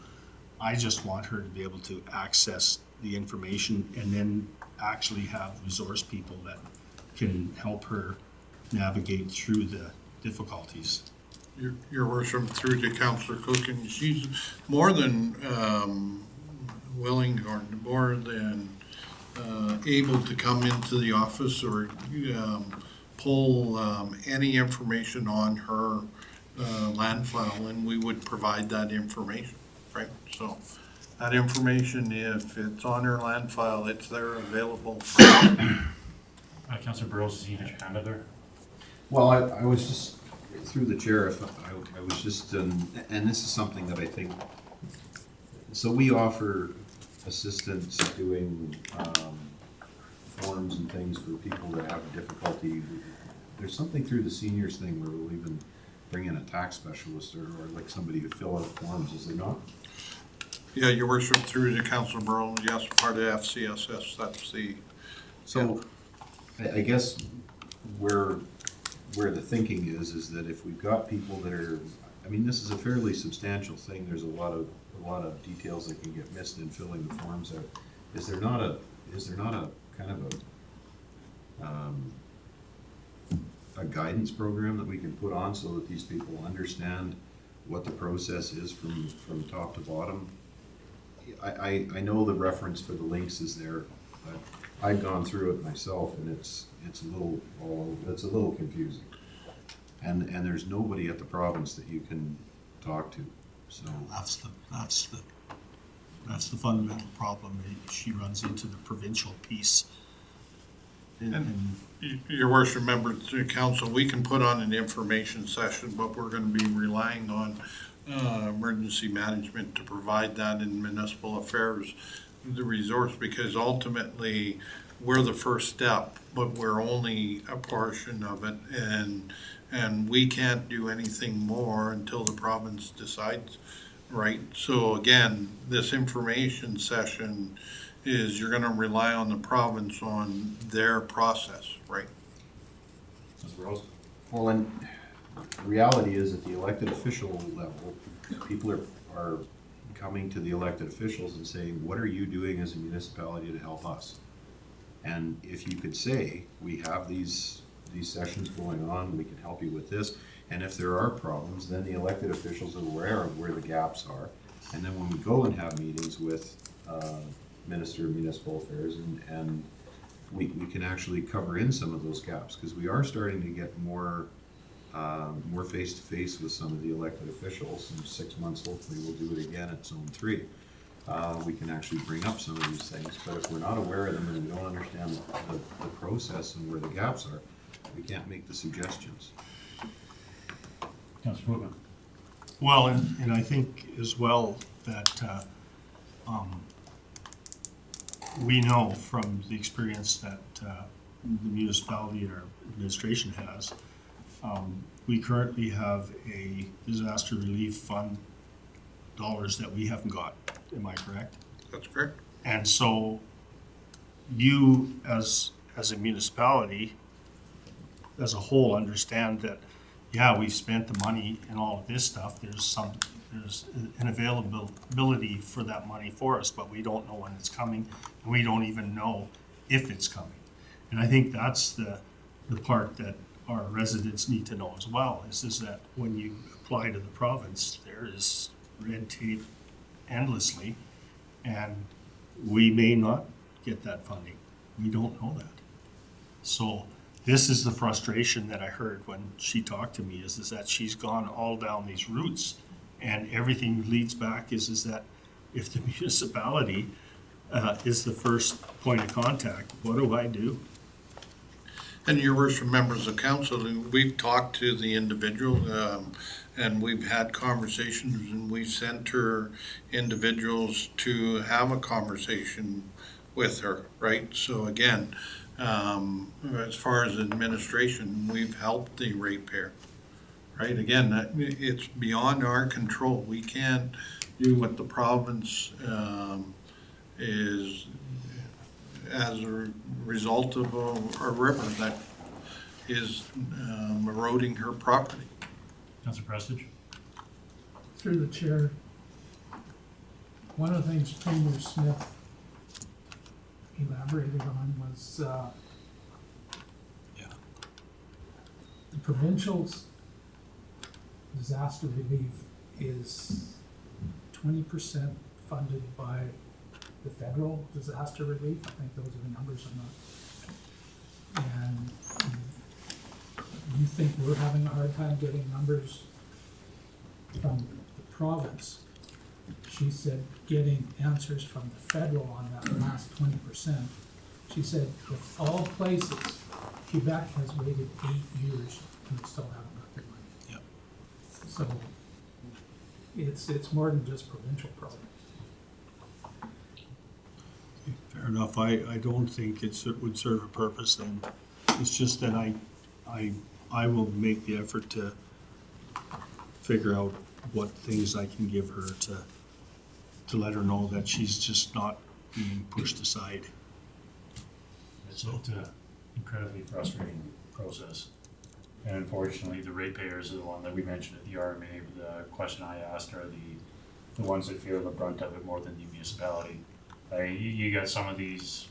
I just want her to be able to access the information and then actually have resource people that can help her navigate through the difficulties. Your worship, through to Councillor Cook, and she's more than willing or more than able to come into the office or pull any information on her land file, and we would provide that information, right? So that information, if it's on her land file, it's there available for Councillor Burrows, is you had your hand up there? Well, I was just, through the chair, if I was just, and this is something that I think, so we offer assistance doing forms and things for people that have difficulty. There's something through the seniors thing where we'll even bring in a tax specialist or like somebody to fill out forms, is there not? Yeah, your worship, through to Councillor Burrow, yes, part of FCSS, that's the. So, I guess where the thinking is that if we've got people that are, I mean, this is a fairly substantial thing, there's a lot of details that can get missed in filling the forms out. Is there not a kind of a guidance program that we can put on so that these people understand what the process is from top to bottom? I know the reference for the links is there, but I've gone through it myself, and it's a little confusing. And there's nobody at the province that you can talk to, so. That's the fundamental problem. She runs into the provincial piece. And your worship, member to council, we can put on an information session, but we're gonna be relying on emergency management to provide that in municipal affairs, the resource, because ultimately we're the first step, but we're only a portion of it, and we can't do anything more until the province decides, right? So again, this information session is you're gonna rely on the province on their process, right? Well, and the reality is at the elected official level, people are coming to the elected officials and saying, what are you doing as a municipality to help us? And if you could say, we have these these sessions going on, we can help you with this. And if there are problems, then the elected officials are aware of where the gaps are. And then when we go and have meetings with, Minister of Municipal Affairs and we can actually cover in some of those gaps, because we are starting to get more face-to-face with some of the elected officials. In 6 months, hopefully, we'll do it again at Zone 3. We can actually bring up some of these things, but if we're not aware of them and we don't understand the process and where the gaps are, we can't make the suggestions. Councillor Whitman. Well, and I think as well that we know from the experience that the municipality and our administration has, we currently have a disaster relief fund dollars that we haven't got. Am I correct? That's correct. And so you, as a municipality, as a whole, understand that, yeah, we've spent the money and all of this stuff. There's an availability for that money for us, but we don't know when it's coming, and we don't even know if it's coming. And I think that's the part that our residents need to know as well, is that when you apply to the province, there is red tape endlessly, and we may not get that funding. We don't know that. So this is the frustration that I heard when she talked to me, is that she's gone all down these routes, and everything leads back is that if the municipality is the first point of contact, what do I do? And your worship, members of council, we've talked to the individual, and we've had conversations, and we sent her individuals to have a conversation with her, right? So again, as far as administration, we've helped the ratepayer, right? Again, it's beyond our control. We can't do what the province is as a result of a river that is eroding her property. Councillor Prestige. Through the chair, one of the things Premier Smith elaborated on was the provincial's disaster relief is 20% funded by the federal disaster relief. I think those are the numbers. And you think we're having a hard time getting numbers from the province? She said getting answers from the federal on that last 20%. She said of all places, Quebec has waited 8 years and still haven't got their money. Yep. So it's more than just provincial problems. Fair enough. I don't think it would serve a purpose then. It's just that I will make the effort to figure out what things I can give her to let her know that she's just not being pushed aside. It's an incredibly frustrating process. And unfortunately, the ratepayers are the one that we mentioned at the RMA. The question I asked are the ones that feel the brunt of it more than the municipality. You got some of these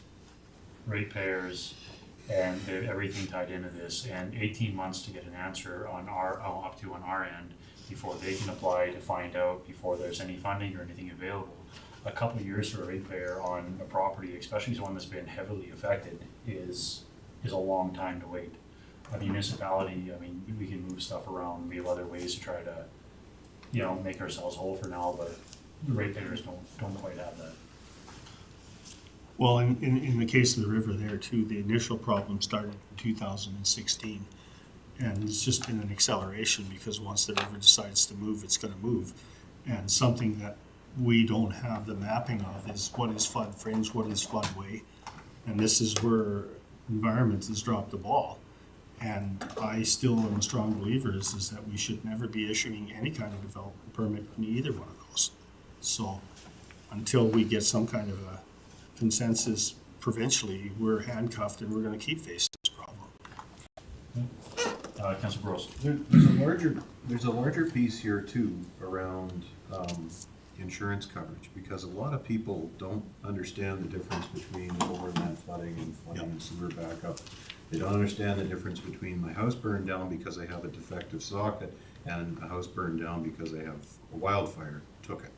ratepayers and everything tied into this, and 18 months to get an answer on up to our end before they can apply to find out before there's any funding or anything available. A couple of years for a ratepayer on a property, especially one that's been heavily affected, is a long time to wait. A municipality, I mean, we can move stuff around. We have other ways to try to, make ourselves whole for now, but the ratepayers don't quite have that. Well, in the case of the river there too, the initial problem started in 2016. And it's just been an acceleration because once the river decides to move, it's gonna move. And something that we don't have the mapping of is what is flood fringe, what is floodway. And this is where environment has dropped the ball. And I still am a strong believer is that we should never be issuing any kind of development permit in either one of those. So until we get some kind of a consensus provincially, we're handcuffed and we're gonna keep facing this problem. Councilor Gross. There's a larger piece here too around insurance coverage, because a lot of people don't understand the difference between overland flooding and flooding and sewer backup. They don't understand the difference between my house burned down because I have a defective socket and a house burned down because I have a wildfire took it.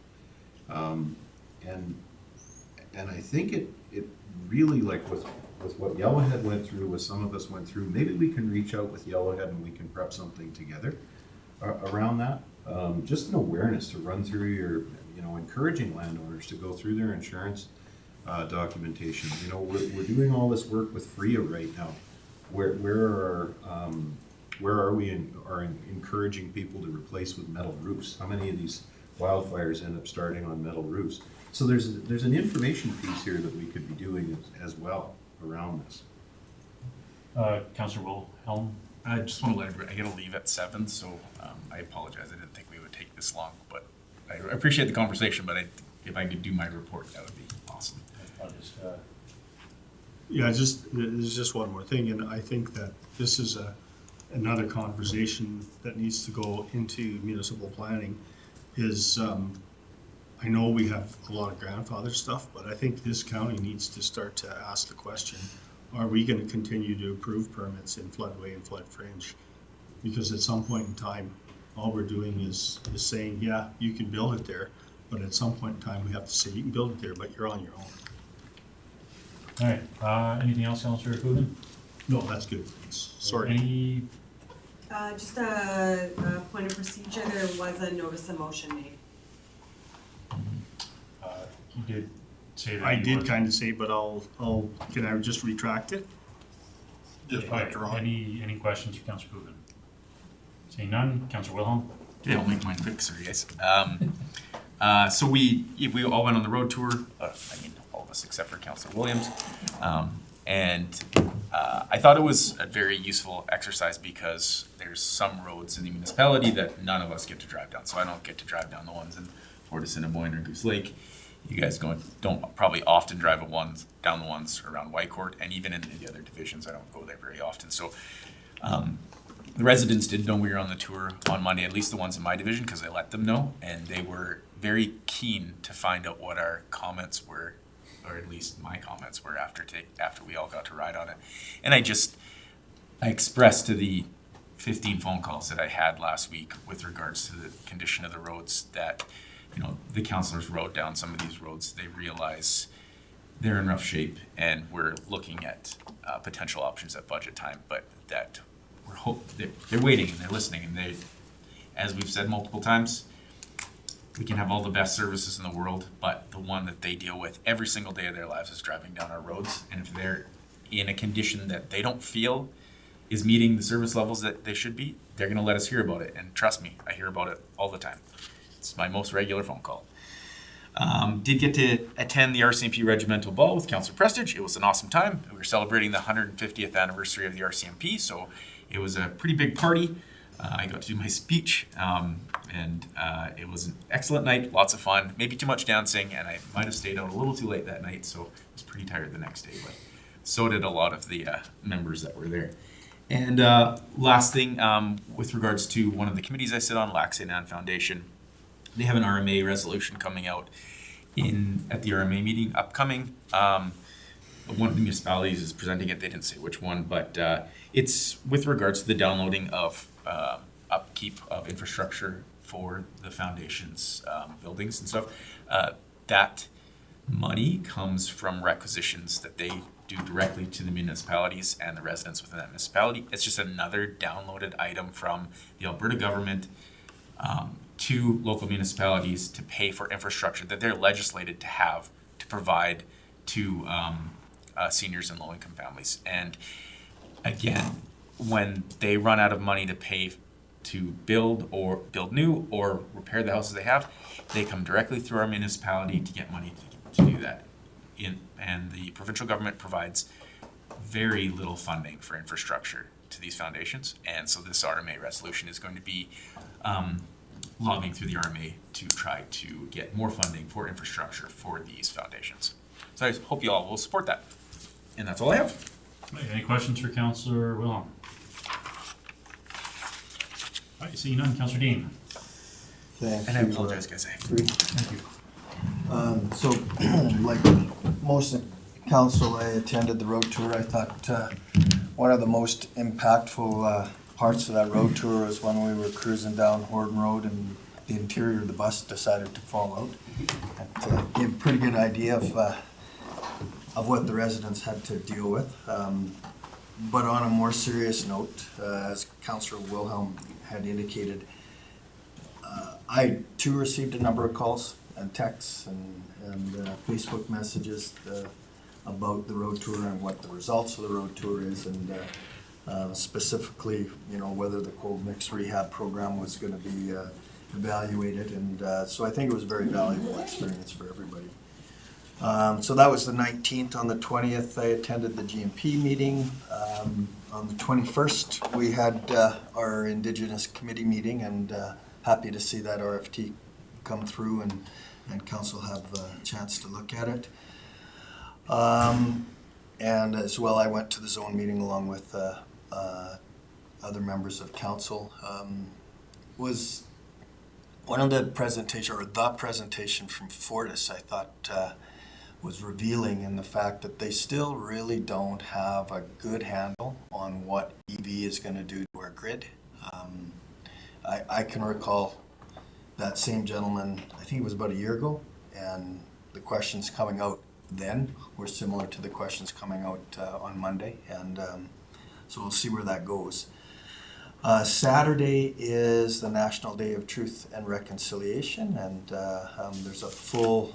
And I think it really, like with what Yellowhead went through, what some of us went through, maybe we can reach out with Yellowhead and we can prep something together around that. Just an awareness to run through your, encouraging landowners to go through their insurance documentation. We're doing all this work with FRIA right now. Where are we encouraging people to replace with metal roofs? How many of these wildfires end up starting on metal roofs? So there's an information piece here that we could be doing as well around this. Councillor Wilhelm? I just want to let everybody, I gotta leave at 7, so I apologize. I didn't think we would take this long, but I appreciate the conversation, but if I could do my report, that would be awesome. I'll just, Yeah, there's just one more thing, and I think that this is another conversation that needs to go into municipal planning, is, I know we have a lot of grandfather stuff, but I think this county needs to start to ask the question, are we gonna continue to approve permits in floodway and flood fringe? Because at some point in time, all we're doing is saying, yeah, you can build it there, but at some point in time, we have to say, you can build it there, but you're on your own. all right, anything else, Councillor Coogan? No, that's good. Sorry. Any, Just a point of procedure, there was a notice of motion made. you did say that. I you did were- kind of say, but can I just retract it? Just All right, withdraw. any questions for Councillor Coogan? Seeing none, Councillor Wilhelm? Yeah, I'll make mine quick, sorry guys. So we all went on the road tour, all of us except for Councillor Williams. And I thought it was a very useful exercise because there's some roads in the municipality that none of us get to drive down. So I don't get to drive down the ones in Fort Assiniboine or Goose Lake. You guys don't probably often drive down the ones around Whitecourt, and even in the other divisions, I don't go there very often. So the residents did know we were on the tour on Monday, at least the ones in my division, because I let them know, and they were very keen to find out what our comments were, or at least my comments were after we all got to ride on it. And I expressed to the 15 phone calls that I had last week with regards to the condition of the roads that, the councilors rode down some of these roads. They realize they're in rough shape, and we're looking at potential options at budget time, but that they're waiting and they're listening, and as we've said multiple times, we can have all the best services in the world, but the one that they deal with every single day of their lives is driving down our roads. And if they're in a condition that they don't feel is meeting the service levels that they should be, they're gonna let us hear about it. And trust me, I hear about it all the time. It's my most regular phone call. Did get to attend the RCMP Regimental Ball with Councillor Prestige. It was an awesome time. We were celebrating the 150th anniversary of the RCMP, so it was a pretty big party. I got to do my speech, and it was an excellent night, lots of fun, maybe too much dancing, and I might have stayed out a little too late that night, so I was pretty tired the next day, but so did a lot of the members that were there. And last thing, with regards to one of the committees I sit on, Lac St. Anne Foundation, they have an RMA resolution coming out at the RMA meeting upcoming. One of the municipalities is presenting it, they didn't say which one, but it's with regards to the downloading of upkeep of infrastructure for the foundation's buildings and stuff. That money comes from requisitions that they do directly to the municipalities and the residents within that municipality. It's just another downloaded item from the Alberta government to local municipalities to pay for infrastructure that they're legislated to have to provide to seniors and low-income families. And again, when they run out of money to pay to build new or repair the houses they have, they come directly through our municipality to get money to do that. And the provincial government provides very little funding for infrastructure to these foundations. And so this RMA resolution is going to be lobbying through the RMA to try to get more funding for infrastructure for these foundations. So I hope you all will support that. And that's all I have. Any questions for Councillor Wilhelm? All right, seeing none, Councillor Dean. Thank And I you. apologize, guys. Thank you. So, like most of council, I attended the road tour. I thought one of the most impactful parts of that road tour was when we were cruising down Horton Road and the interior of the bus decided to fall out. That gave a pretty good idea of what the residents had to deal with. But on a more serious note, as Councillor Wilhelm had indicated, I too received a number of calls and texts and Facebook messages about the road tour and what the results of the road tour is, and specifically, whether the cold mix rehab program was going to be evaluated. And so I think it was a very valuable experience for everybody. So that was the 19th. On the 20th, I attended the GMP meeting. On the 21st, we had our Indigenous Committee meeting, and happy to see that RFT come through and council have a chance to look at it. And as well, I went to the zone meeting along with other members of council. Was one of the presentation from Fortis, I thought, was revealing in the fact that they still really don't have a good handle on what EV is going to do to our grid. I can recall that same gentleman, I think it was about a year ago, and the questions coming out then were similar to the questions coming out on Monday, and so we'll see where that goes. Saturday is the National Day of Truth and Reconciliation, and there's a full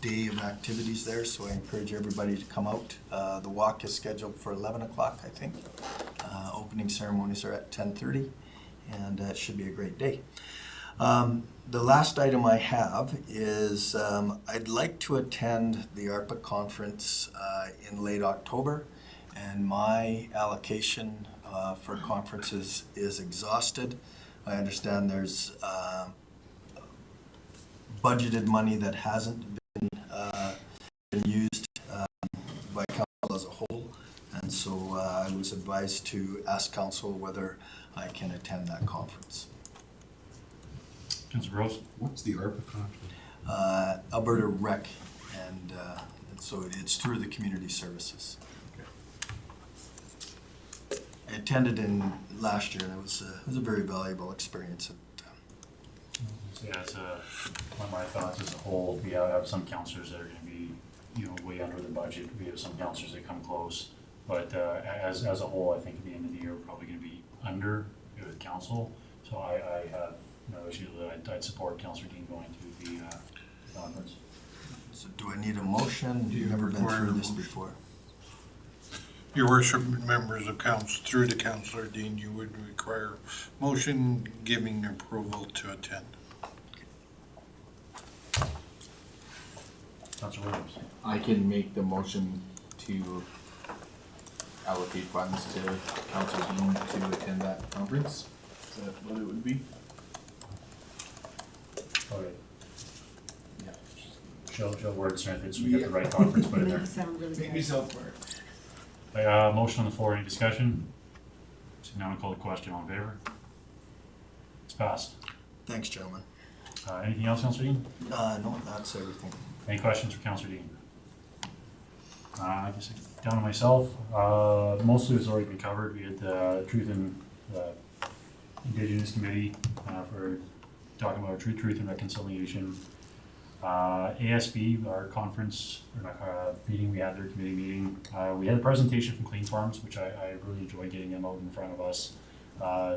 day of activities there, so I encourage everybody to come out. The walk is scheduled for 11 o'clock, I think. Opening ceremonies are at 10:30, and it should be a great day. The last item I have is I'd like to attend the ARPA conference in late October, and my allocation for conferences is exhausted. I understand there's budgeted money that hasn't been used by council as a whole, and so I was advised to ask council whether I can attend that conference. Councillor Rose? What's the ARPA conference? Alberta Rec, and so it's through the community services. I attended in last year, and it was a very valuable experience. Yeah, it's one of my thoughts as a whole. We have some councillors that are going to be, way under the budget. We have some councillors that come close, but as a whole, I think at the end of the year, we're probably going to be under with council. So I have no issue that I'd support Councillor Dean going to the conference. So do I need a motion? You've never been through this before. Your worship, members of council, through to Councillor Dean, you would require motion giving approval to attend. Councillor Williams? I can make the motion to allocate funds to Councillor Dean to attend that conference. Is that what it would be? Okay. Yeah. Show wordsmith it so we get the right conference put in there. Make me sound smart. Motion on the floor, any discussion? So now I'll call the question, all in favor? It's passed. Thanks, gentlemen. Anything else, Councillor Dean? No, that's everything. Any questions for Councillor Dean? I guess down to myself, mostly it's already been covered. We had the Truth and Indigenous Committee for talking about truth and reconciliation. ASB, our conference, meeting, we had their committee meeting. We had a presentation from Clean Farms, which I really enjoyed getting them out in front of us.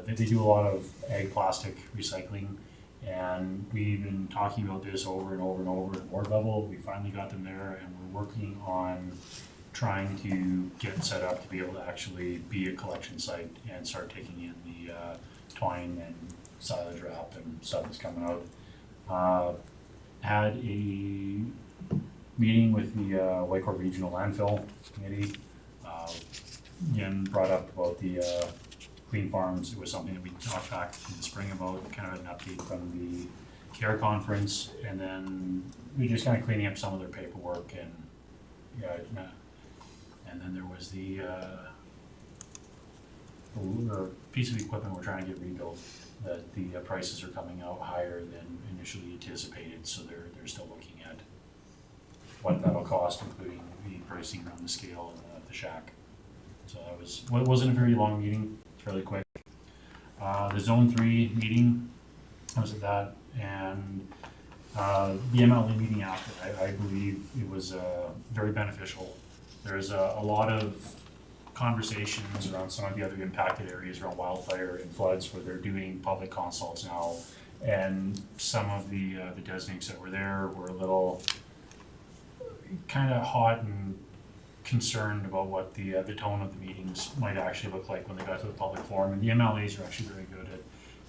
They do a lot of ag plastic recycling, and we've been talking about this over and over and over at the board level. We finally got them there, and we're working on trying to get set up to be able to actually be a collection site and start taking in the twine and silage wrap and stuff that's coming out. Had a meeting with the Whitecourt Regional Landfill Committee. Again, brought up about the Clean Farms. It was something that we talked back in the spring about, kind of an update from the CARE conference, and then we just kind of cleaning up some of their paperwork, and and then there was the piece of equipment we're trying to get rebuilt, that the prices are coming out higher than initially anticipated, so they're still looking at what that'll cost, including the pricing on the scale and the shack. So that was, well, it wasn't a very long meeting, fairly quick. The Zone 3 meeting, I was at that, and the MLA meeting after, I believe it was very beneficial. There's a lot of conversations around some of the other impacted areas around wildfire and floods where they're doing public consults now. And some of the designates that were there were a little kind of hot and concerned about what the tone of the meetings might actually look like when they got to the public forum. And the MLAs are actually very good at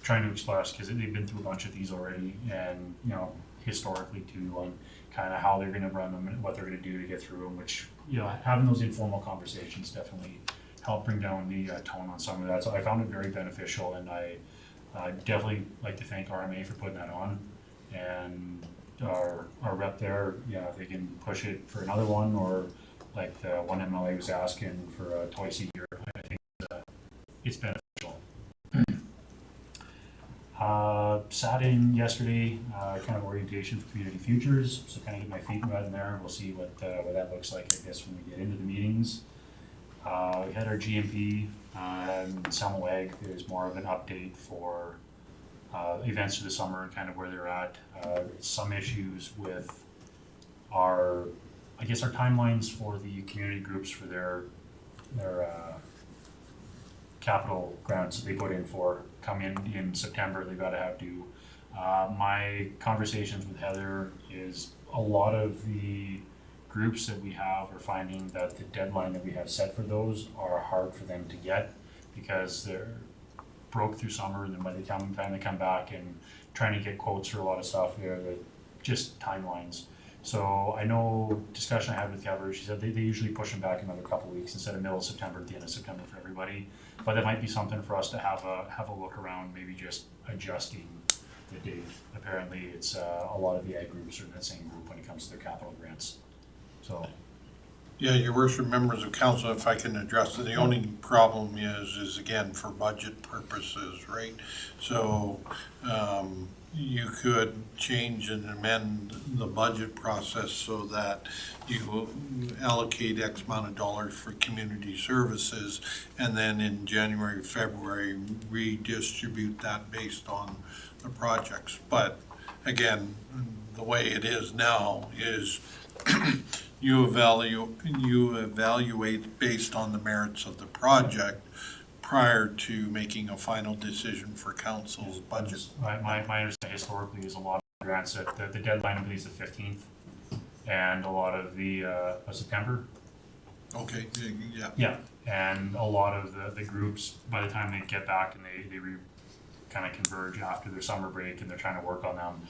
trying to express, because they've been through a bunch of these already, and you know, historically too, on kind of how they're going to run them and what they're going to do to get through them. Which, you know, having those informal conversations definitely help bring down the tone on some of that. So I found it very beneficial, and I definitely like to thank RMA for putting that on, and our rep there. Yeah, if they can push it for another one, or like the one MLA was asking for twice a year, I think it's beneficial. Sat in yesterday, kind of orientation for Community Futures, so kind of get my feet wet in there. We'll see what that looks like, I guess, when we get into the meetings. We had our GMP, Selma-Wag. There's more of an update for events for the summer and kind of where they're at. Some issues with our timelines for the community groups for their capital grants that they put in for come in September. They've got to have due. My conversations with Heather is a lot of the groups that we have are finding that the deadline that we have set for those are hard for them to get, because they're broke through summer, and then by the time they come back and trying to get quotes for a lot of stuff, they're just timelines. So I know discussion I had with Heather, she said they usually push them back another couple of weeks instead of middle of September at the end of September for everybody. But that might be something for us to have a look around, maybe just adjusting the date. Apparently it's a lot of the ag groups are in that same group when it comes to their capital grants. So Yeah, your worship, members of council, if I can address it, the only problem is again, for budget purposes, right? So, you could change and amend the budget process so that you allocate X amount of dollars for community services, and then in January, February, redistribute that based on the projects. But again, the way it is now is you evaluate based on the merits of the project prior to making a final decision for council's budget. my understanding historically is a lot of grants that the deadline I believe is the 15th, and a lot of the September. Okay, yeah. Yeah, and a lot of the groups, by the time they get back and they kind of converge after their summer break and they're trying to work on them,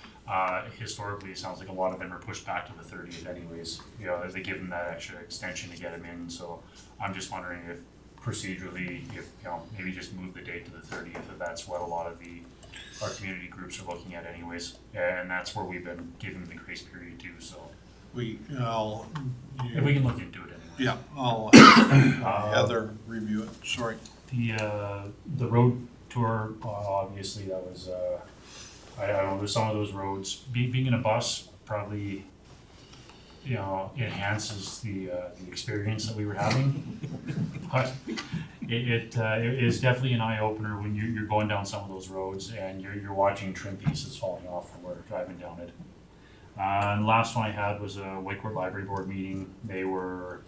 historically it sounds like a lot of them are pushed back to the 30th anyways. You know, they give them that extra extension to get them in. So I'm just wondering if procedurally, if you know, maybe just move the date to the 30th, if that's what a lot of our community groups are looking at anyways. And that's where we've been giving the grace period too, so. If we can look into it anyway. Yeah, I'll have Heather review it, sorry. The road tour, obviously that was, I don't know, there's some of those roads, being in a bus probably, you know, enhances the experience that we were having. But it is definitely an eye opener when you're going down some of those roads and you're watching trim pieces falling off when we're driving down it. And last one I had was a Whitecourt Library Board meeting. We're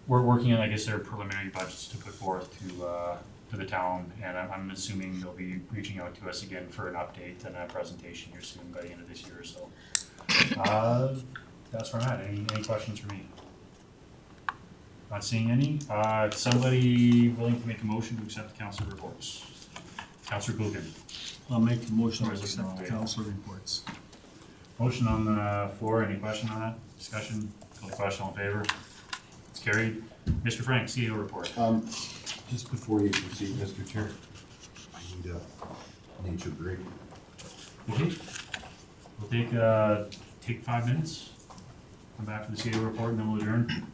working on, I guess, their preliminary budgets to put forth to the town, and I'm assuming they'll be reaching out to us again for an update and a presentation here soon by the end of this year. So that's where I'm at. Any questions for me? Not seeing any. Somebody willing to make a motion to accept the council reports? Councilor Buchan. I'll make the motion to Or is it accept no? the council reports. Motion on the floor. Any question on that? Discussion? Call the question, all in favor? It's carried. Mr. Frank, CEO report. Just before you proceed, Mr. Chair, I need a nature break. Okay. We'll take 5 minutes. Come back for the CEO report and then we'll adjourn.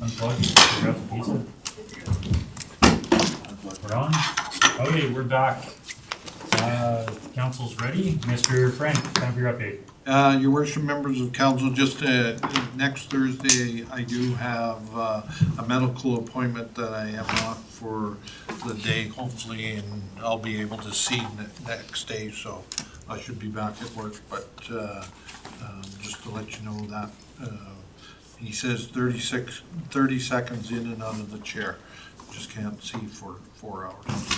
unplug, grab the pizza. We're on. Okay, we're back. Council's ready. Mr. Frank, time for your update. Your worship, members of council, just next Thursday, I do have a medical appointment that I am off for the day, hopefully, and I'll be able to see next day, so I should be back at work, but just to let you know that. He says 30 seconds in and out of the chair. Just can't see for 4 hours.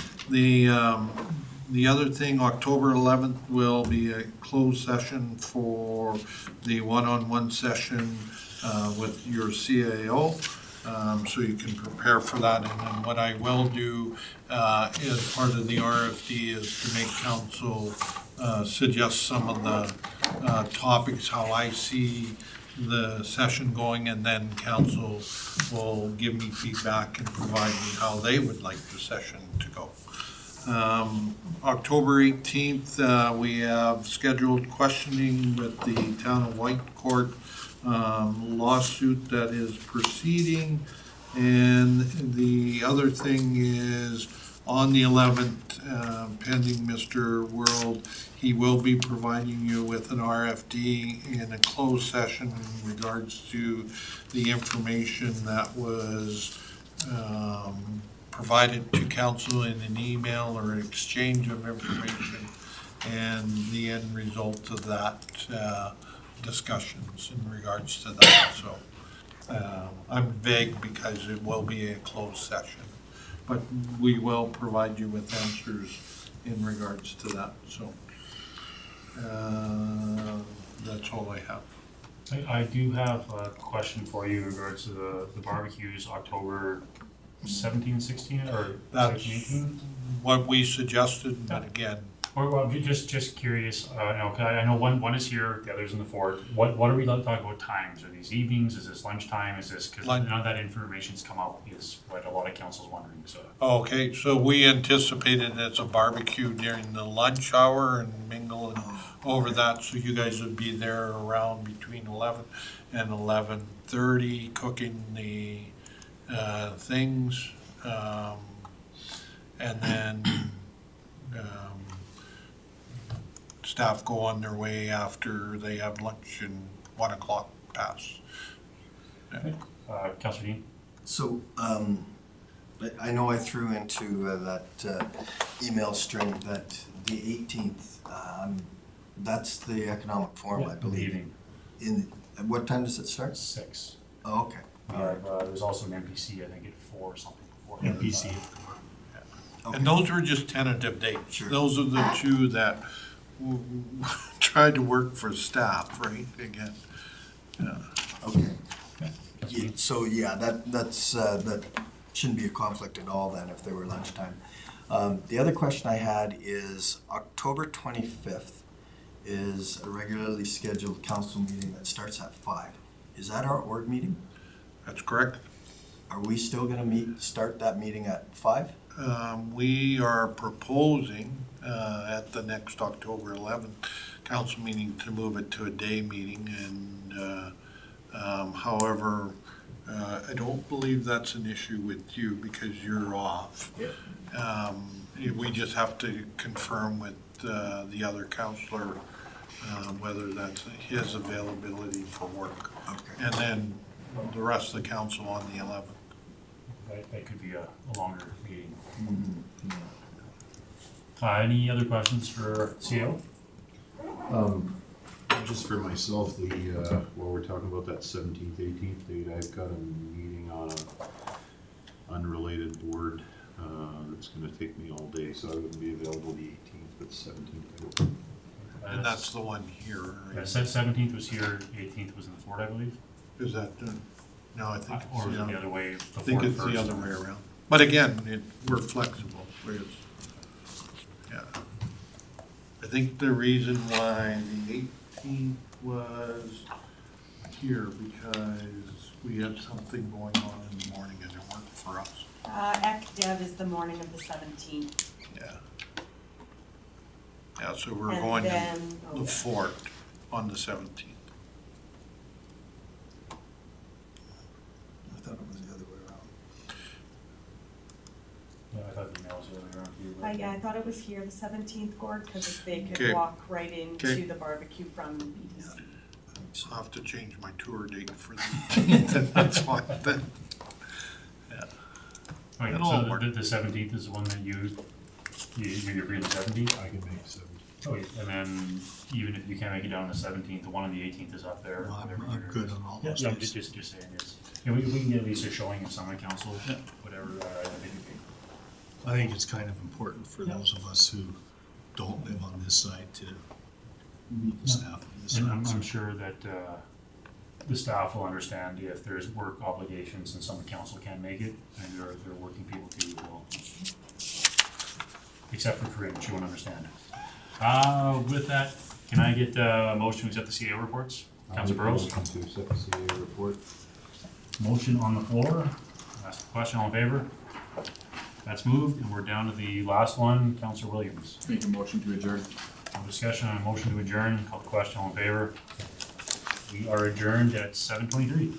The other thing, October 11th will be a closed session for the one-on-one session with your CAO, so you can prepare for that. And then what I will do as part of the RFD is to make council suggest some of the topics, how I see the session going, and then council will give me feedback and provide me how they would like the session to go. October 18th, we have scheduled questioning with the Town of Whitecourt lawsuit that is proceeding. And the other thing is, on the 11th, pending Mr. World, he will be providing you with an RFD in a closed session in regards to the information that was provided to council in an email or exchange of information, and the end result of that discussions in regards to that. So I'm vague because it will be a closed session, but we will provide you with answers in regards to that. So that's all I have. I do have a question for you in regards to the barbecues, October 17, 16, or That's 17, 18? what we suggested, but again, Or, well, just curious, I know one is here, the other's in the fort. What are we talking about times? Are these evenings? Is this lunchtime? Is this, because none of that information's come out, is what a lot of council's wondering, so. okay, so we anticipated it's a barbecue during the lunch hour and mingle and over that, so you guys would be there around between 11 and 11:30 cooking the things, and then staff go on their way after they have lunch and 1 o'clock pass. Councilor Dean? So, I know I threw into that email string that the 18th, that's the economic forum, I In the believe. evening, At what time does it start? 6. Oh, okay. We have, there's also an MPC, I think at 4 or something before. NPC. And those were just tentative dates. Sure. Those are the two that tried to work for staff, right, again. Okay. Okay. Yeah, so, yeah, that shouldn't be a conflict at all then if they were lunchtime. The other question I had is October 25th is a regularly scheduled council meeting that starts at 5. Is that our org meeting? That's correct. Are we still gonna start that meeting at 5? We are proposing at the next October 11th council meeting to move it to a day meeting, and however, I don't believe that's an issue with you because you're off. We just have to confirm with the other counselor whether that's his availability for work. Okay. And then the rest of the council on the 11th. That could be a longer meeting. Any other questions for CO? Just for myself, while we're talking about that 17th, 18th date, I've got a meeting on a unrelated board, that's gonna take me all day, so I wouldn't be available the 18th, but 17th I will. And that's the one here, Yeah, right? 17th was here, 18th was in the fort, I believe. Is that, no, I think Or it's was the it the other. other way? I think it's the first? other way around. But again, we're flexible, whereas, yeah. I think the reason why the 18th was here because we had something going on in the morning and it worked for us. ECDev is the morning of the 17th. Yeah. Yeah, so we're And going to then- the fort on the 17th. I thought it was have emails earlier on you. Yeah, I thought it was here, the 17th, Gord, because they Okay. could walk right Okay. into the barbecue from BTC. I'll have to change my tour date for the, that's why, then, Okay, It'll all so work. the 17th is the one that you're free on the 17th? I can make 7. Okay, and then even if you can't make it down on the 17th, the one on the 18th is up there. whatever I'm you're- good on all Yeah, those yeah, days. just saying, it's, you know, we can get at least a showing of some of council, Yeah. whatever, I think it'd be. I think it's kind of important for Yeah. those of us who don't live on this side to meet the staff on this And I'm side. sure that, the staff will understand if there's work obligations and some council can't make it, and there are working people too, well. Except for Corinne, she won't understand. With that, can I get a motion to accept the CAO reports? Council Burrows? To accept the CA report. Motion on the floor. Ask the question, all in favor? That's moved, and we're down to the last one, Councilor Williams. Make a motion to adjourn. No discussion on a motion to adjourn, call the question, all in favor? We are adjourned at 7:23.